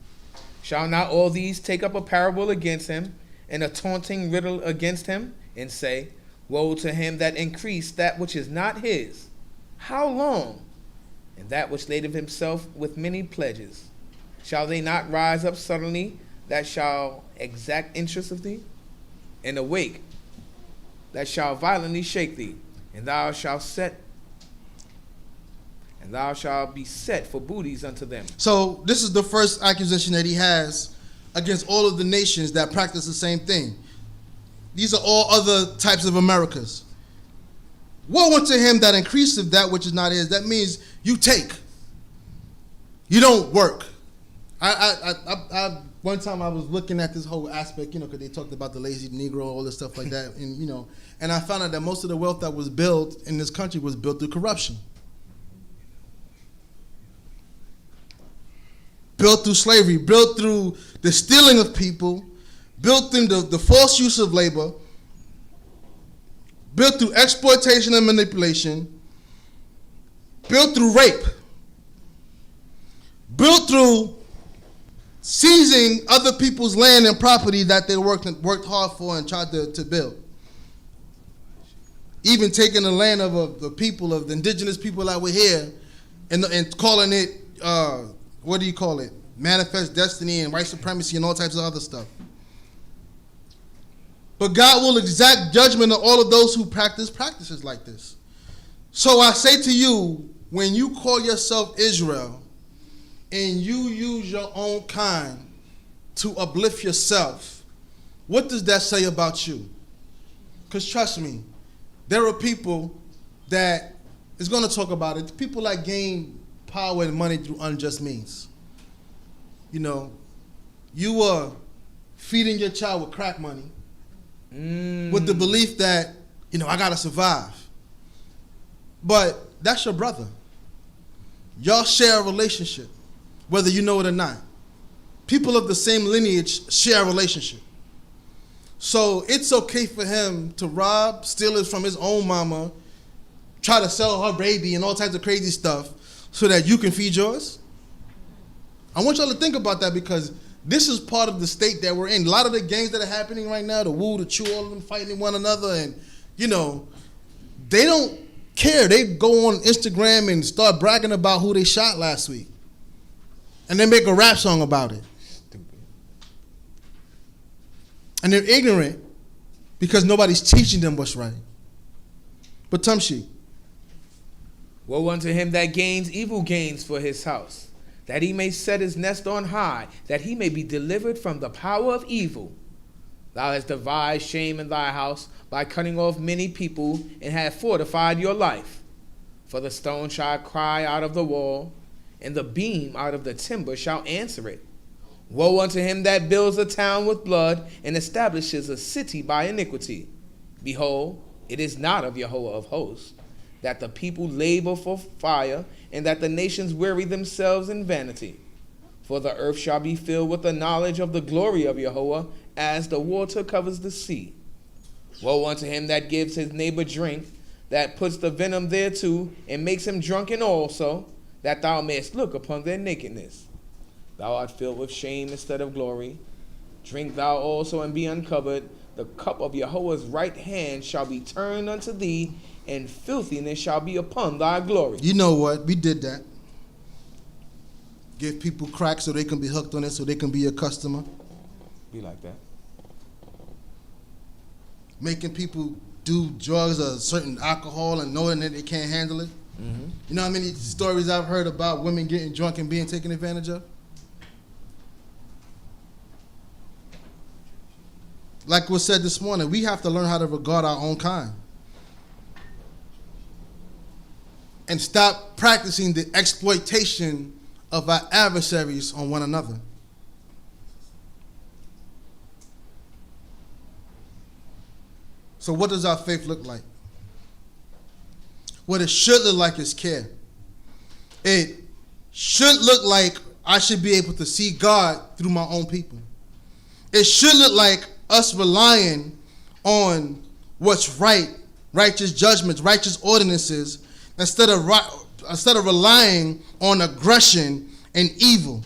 Shall not all these take up a parable against him, and a taunting riddle against him, and say, woe to him that increased that which is not his? How long? And that which ladeth himself with many pledges. Shall they not rise up suddenly that shall exact interest of thee? and awake, that shall violently shake thee, and thou shalt be set for booties unto them. So this is the first accusation that he has against all of the nations that practice the same thing. These are all other types of Americas. Woe unto him that increaseth that which is not his. That means you take. You don't work. One time I was looking at this whole aspect, because they talked about the lazy Negro, all this stuff like that, and I found out that most of the wealth that was built in this country was built through corruption. Built through slavery, built through the stealing of people, built through the false use of labor, built through exploitation and manipulation, built through rape, built through seizing other people's land and property that they worked hard for and tried to build. Even taking the land of the people, of the indigenous people that were here, and calling it, what do you call it? Manifest destiny and white supremacy and all types of other stuff. But God will exact judgment on all of those who practices like this. So I say to you, when you call yourself Israel and you use your own kind to uplift yourself, what does that say about you? Because trust me, there are people that is going to talk about it. People that gain power and money through unjust means. You are feeding your child with crack money with the belief that, I got to survive. But that's your brother. Y'all share a relationship, whether you know it or not. People of the same lineage share a relationship. So it's okay for him to rob, steal it from his own mama, try to sell her baby and all types of crazy stuff so that you can feed yours. I want y'all to think about that, because this is part of the state that we're in. A lot of the gangs that are happening right now, the Wu, the Chu, all of them fighting one another, and, they don't care. They go on Instagram and start bragging about who they shot last week. And they make a rap song about it. Stupid. And they're ignorant because nobody's teaching them what's right. But Tumshi. Woe unto him that gains evil gains for his house, that he may set his nest on high, that he may be delivered from the power of evil. Thou hast devised shame in thy house by cutting off many people, and hast fortified your life. For the stone shall cry out of the wall, and the beam out of the timber shall answer it. Woe unto him that builds a town with blood, and establishes a city by iniquity. Behold, it is not of Yahweh of hosts, that the people labor for fire, and that the nations weary themselves in vanity. For the earth shall be filled with the knowledge of the glory of Yahweh, as the water covers the sea. Woe unto him that gives his neighbor drink, that puts the venom thereto, and makes him drunken also, that thou mayest look upon their nakedness. Thou art filled with shame instead of glory. Drink thou also and be uncovered. The cup of Yahweh's right hand shall be turned unto thee, and filthiness shall be upon thy glory. You know what? We did that. Give people crack so they can be hooked on it, so they can be a customer. Be like that. Making people do drugs or certain alcohol and knowing that they can't handle it. Mm-hmm. You know how many stories I've heard about women getting drunk and being taken advantage of? Like was said this morning, we have to learn how to regard our own kind. And stop practicing the exploitation of our adversaries on one another. So what does our faith look like? What it should look like is care. It should look like I should be able to see God through my own people. It should look like us relying on what's right, righteous judgments, righteous ordinances, instead of relying on aggression and evil.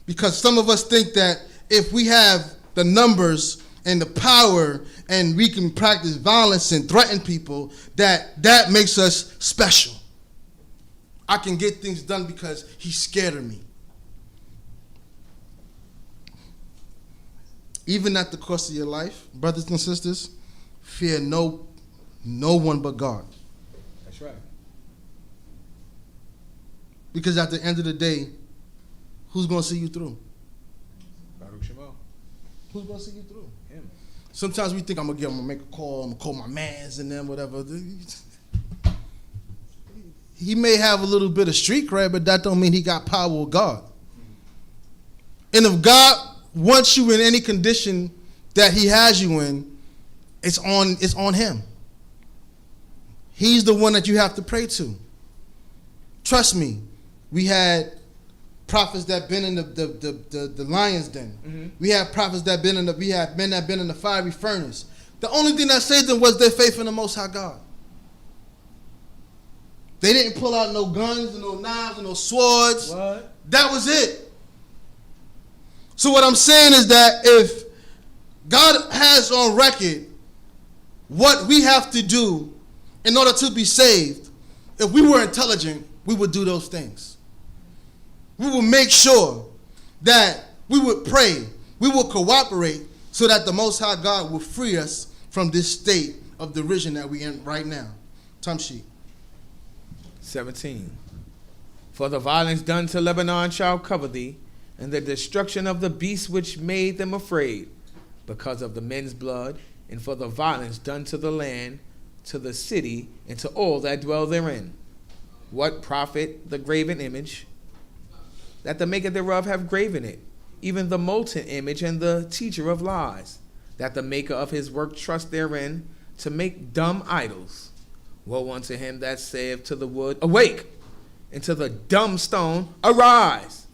Because some of us think that if we have the numbers and the power and we can practice violence and threaten people, that makes us special. I can get things done because he's scared of me. even at the cost of your life, brothers and sisters, fear no one but God. That's right. Because at the end of the day, who's going to see you through? Baruch Shema. Who's going to see you through? Him. Sometimes we think I'm going to make a call, I'm going to call my mans and them, whatever. He may have a little bit of street cred, but that don't mean he got power with God. And if God wants you in any condition that he has you in, it's on him. He's the one that you have to pray to. Trust me, we had prophets that been in the lion's den. Mm-hmm. We had prophets that we had men that been in the fiery furnace. The only thing that saved them was their faith in the Most High God. They didn't pull out no guns and no knives and no swords. What? That was it. So what I'm saying is that if God has on record what we have to do in order to be saved, if we were intelligent, we would do those things. We would make sure that we would pray, we would cooperate so that the Most High God will free us from this state of derision that we're in right now. Time sheet. 17. For the violence done to Lebanon shall cover thee, and the destruction of the beasts which made them afraid, because of the men's blood, and for the violence done to the land, to the city, and to all that dwell therein. What profit the graven image, that the maker thereof have graven it, even the molten image and the teacher of lies, that the maker of his work trust therein, to make dumb idols. Woe unto him that saith to the wood, awake, and to the dumb stone, arise.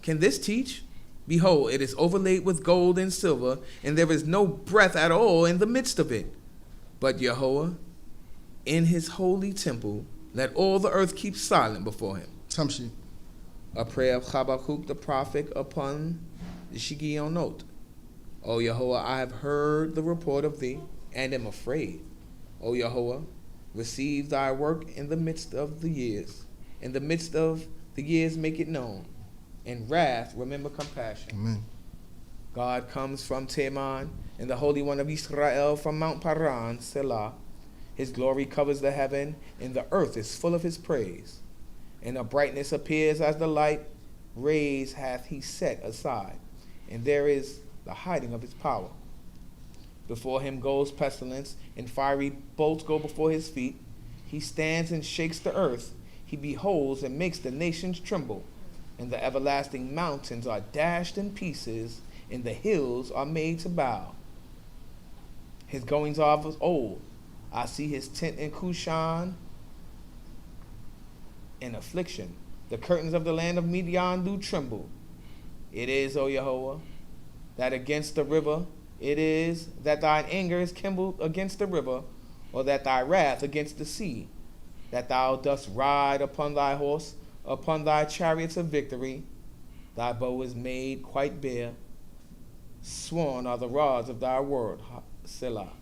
Can this teach? Behold, it is overlaid with gold and silver, and there is no breath at all in the midst of it. But Yahweh, in his holy temple, let all the earth keep silent before him. Time sheet. A prayer of Habakkuk the prophet upon the Shigionot. O Yahweh, I have heard the report of thee, and am afraid. O Yahweh, receive thy work in the midst of the years. In the midst of the years make it known. In wrath remember compassion. Amen. God comes from Teman, and the Holy One of Yisrael from Mount Paran, Selah. His glory covers the heaven, and the earth is full of his praise. And a brightness appears as the light, rays hath he set aside, and there is the hiding of his power. Before him goes pestilence, and fiery bolts go before his feet. He stands and shakes the earth. He beholds and makes the nations tremble. And the everlasting mountains are dashed in pieces, and the hills are made to bow. His goings are of old. I see his tent in Cushan in affliction. The curtains of the land of Midian do tremble. It is, O Yahweh, that against the river, it is that thine anger is kindled against the river, or that thy wrath against the sea, that thou dost ride upon thy horse, upon thy chariots of victory. Thy bow is made quite bare. Sworn are the rods of thy word, Selah.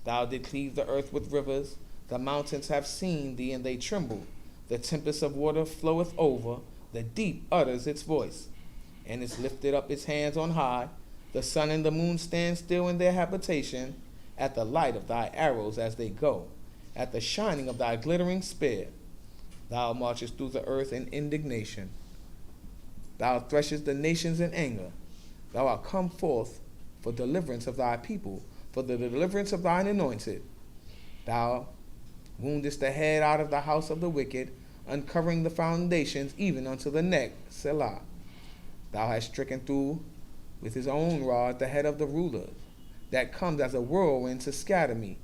Thou did cleave the earth with rivers. The mountains have seen thee, and they tremble. The tempest of water floweth over. The deep utters its voice, and is lifted up its hands on high. The sun and the moon stand still in their habitation, at the light of thy arrows as they go, at the shining of thy glittering spear. Thou marchest through the earth in indignation. Thou threshest the nations in anger. Thou art come forth for deliverance of thy people, for the deliverance of thine anointed. Thou woundest the head out of the house of the wicked, uncovering the foundations even unto the neck, Selah. Thou hast stricken through with his own rod the head of the ruler, that comes as a whirlwind to scatter me,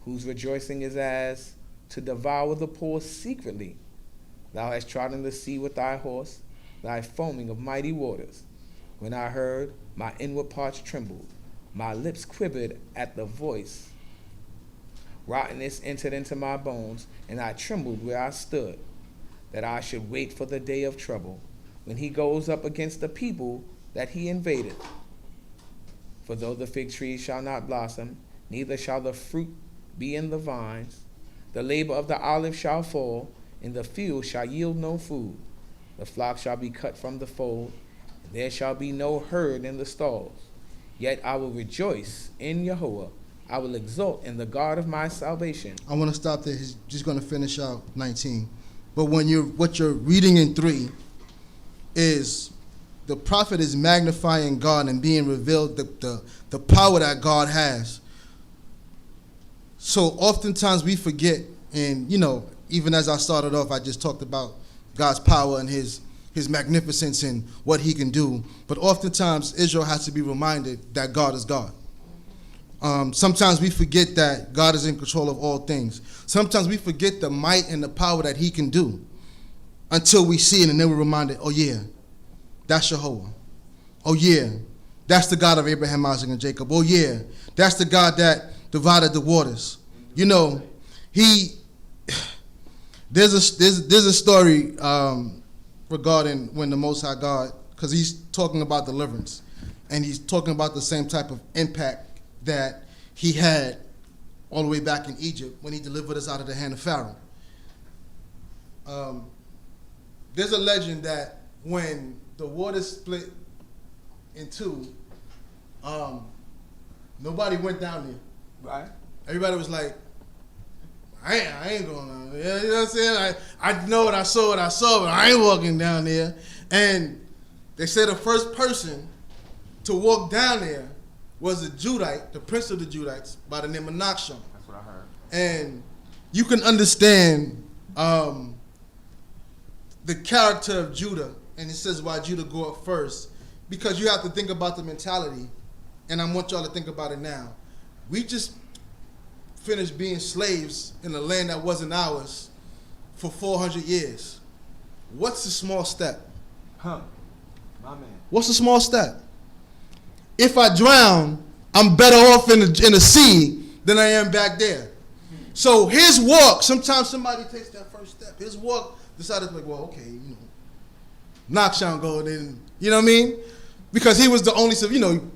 whose rejoicing is as to devour the poor secretly. Thou hast trodden the sea with thy horse, thy foaming of mighty waters. When I heard, my inward parts trembled, my lips quivered at the voice. Rottenness entered into my bones, and I trembled where I stood, that I should wait for the day of trouble, when he goes up against the people that he invadeth. For though the fig tree shall not blossom, neither shall the fruit be in the vines, the labor of the olive shall fall, and the field shall yield no food. The flock shall be cut from the fold, and there shall be no herd in the stalls. Yet I will rejoice in Yahuwah. I will exult in the God of my salvation. I want to stop there. He's just going to finish out 19. But what you're reading in 3 is the prophet is magnifying God and being revealed the power that God has. So oftentimes we forget, and even as I started off, I just talked about God's power and his magnificence and what he can do. But oftentimes Israel has to be reminded that God is God. Sometimes we forget that God is in control of all things. Sometimes we forget the might and the power that he can do until we see it, and then we're reminded, oh yeah, that's Jehovah. Oh yeah, that's the God of Abraham, Isaac, and Jacob. Oh yeah, that's the God that divided the waters. There's a story regarding when the Most High God, because he's talking about deliverance, and he's talking about the same type of impact that he had all the way back in Egypt when he delivered us out of the hand of Pharaoh. There's a legend that when the waters split in two, nobody went down there. Right. Everybody was like, I ain't going down there. You know what I'm saying? I know what I saw, but I ain't walking down there. And they said the first person to walk down there was a Judite, the prince of the Judites, by the name of Nachshon. That's what I heard. And you can understand the character of Judah, and it says why Judah go up first, because you have to think about the mentality, and I want y'all to think about it now. We just finished being slaves in a land that wasn't ours for 400 years. What's the small step? My man. What's the small step? If I drown, I'm better off in the sea than I am back there. So his walk, sometimes somebody takes that first step. His walk decided to be like, well, okay, Nachshon go then, you know what I mean? Because he was the only,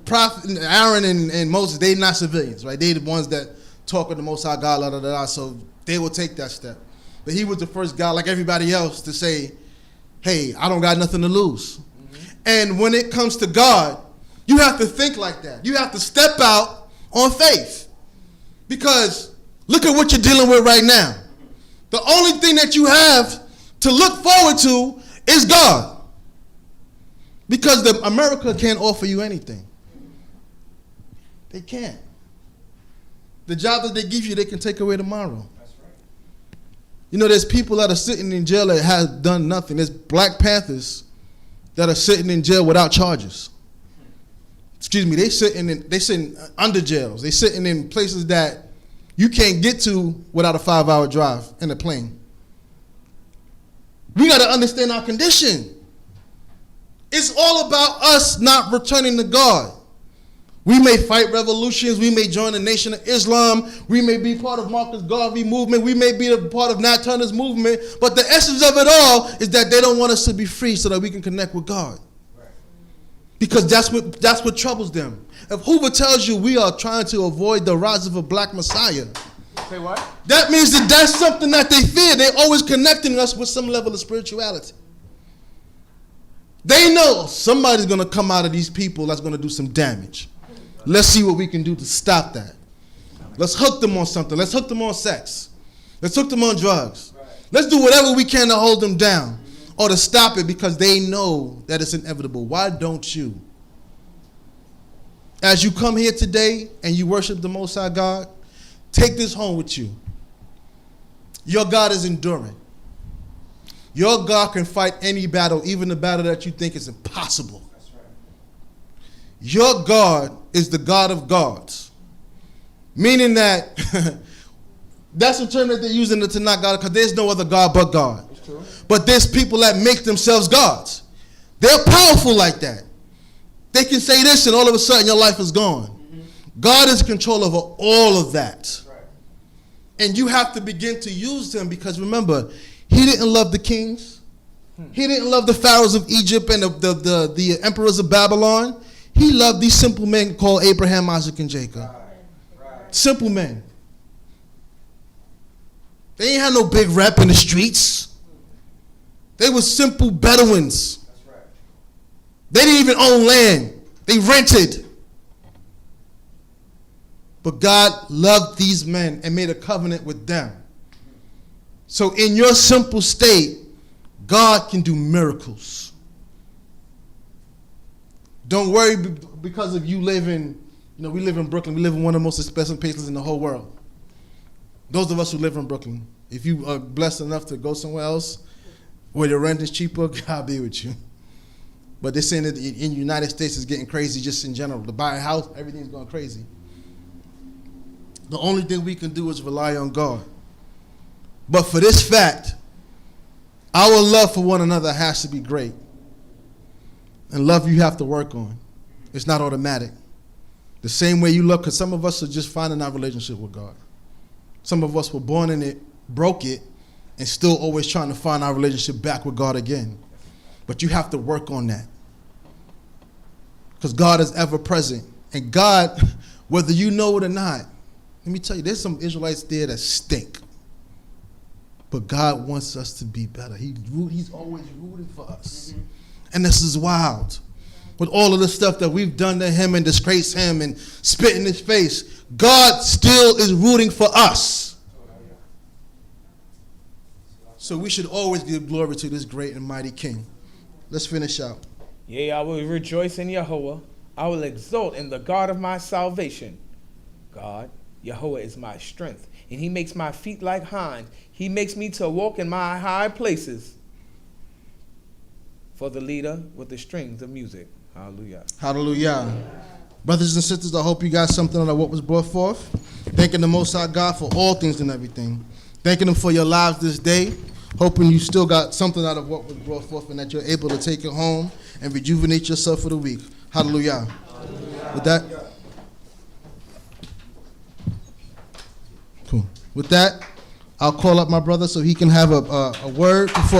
prophet, Aaron and Moses, they not civilians, right? They the ones that talk with the Most High God, so they will take that step. But he was the first guy, like everybody else, to say, hey, I don't got nothing to lose. Mm-hmm. And when it comes to God, you have to think like that. You have to step out on faith. Because look at what you're dealing with right now. The only thing that you have to look forward to is God. Because America can't offer you anything. They can't. The job that they give you, they can take away tomorrow. That's right. There's people that are sitting in jail that have done nothing. There's Black Panthers that are sitting in jail without charges. Excuse me, they sitting under jails. They sitting in places that you can't get to without a 5-hour drive in a plane. We got to understand our condition. It's all about us not returning to God. We may fight revolutions. We may join the Nation of Islam. We may be part of Marcus Garvey movement. We may be a part of Nat Turner's movement. But the essence of it all is that they don't want us to be free so that we can connect with God. Because that's what troubles them. If Hoover tells you we are trying to avoid the rise of a black Messiah, say what? That means that that's something that they fear. They're always connecting us with some level of spirituality. They know somebody's going to come out of these people that's going to do some damage. Let's see what we can do to stop that. Let's hook them on something. Let's hook them on sex. Let's hook them on drugs. Let's do whatever we can to hold them down or to stop it, because they know that it's inevitable. Why don't you? As you come here today and you worship the Most High God, take this home with you. Your God is enduring. Your God can fight any battle, even the battle that you think is impossible. That's right. Your God is the God of gods. Meaning that, that's the term that they use in the Tanakh, God, because there's no other God but God. It's true. But there's people that make themselves gods. They're powerful like that. They can say this and all of a sudden your life is gone. Mm-hmm. God is in control over all of that. Right. And you have to begin to use them, because remember, he didn't love the kings. He didn't love the pharaohs of Egypt and the emperors of Babylon. He loved these simple men called Abraham, Isaac, and Jacob. Right. Simple men. They ain't had no big rep in the streets. They were simple Bedouins. That's right. They didn't even own land. They rented. But God loved these men and made a covenant with them. So in your simple state, God can do miracles. Don't worry because of you living, we live in Brooklyn. We live in one of the most expensive places in the whole world. Those of us who live in Brooklyn, if you are blessed enough to go somewhere else where the rent is cheaper, God be with you. But they're saying that in the United States it's getting crazy just in general. To buy a house, everything's going crazy. The only thing we can do is rely on God. But for this fact, our love for one another has to be great. And love you have to work on. It's not automatic. The same way you love, because some of us are just finding our relationship with God. Some of us were born in it, broke it, and still always trying to find our relationship back with God again. But you have to work on that. Because God is ever present. And God, whether you know it or not, let me tell you, there's some Israelites there that stink. But God wants us to be better. He's always rooting for us. Mm-hmm. And this is wild. With all of the stuff that we've done to him and disgraced him and spit in his face, God still is rooting for us. So we should always give glory to this great and mighty King. Let's finish out. Yea, I will rejoice in Yahweh. I will exult in the God of my salvation. God, Yahweh is my strength, and he makes my feet like hinds. He makes me to walk in my high places. For the leader with the strings of music. Hallelujah. Hallelujah. Brothers and sisters, I hope you got something out of what was brought forth. Thanking the Most High God for all things and everything. Thanking him for your lives this day. Hoping you still got something out of what was brought forth and that you're able to take it home and rejuvenate yourself for the week. Hallelujah. Hallelujah. With that, cool. With that, I'll call up my brother so he can have a word before we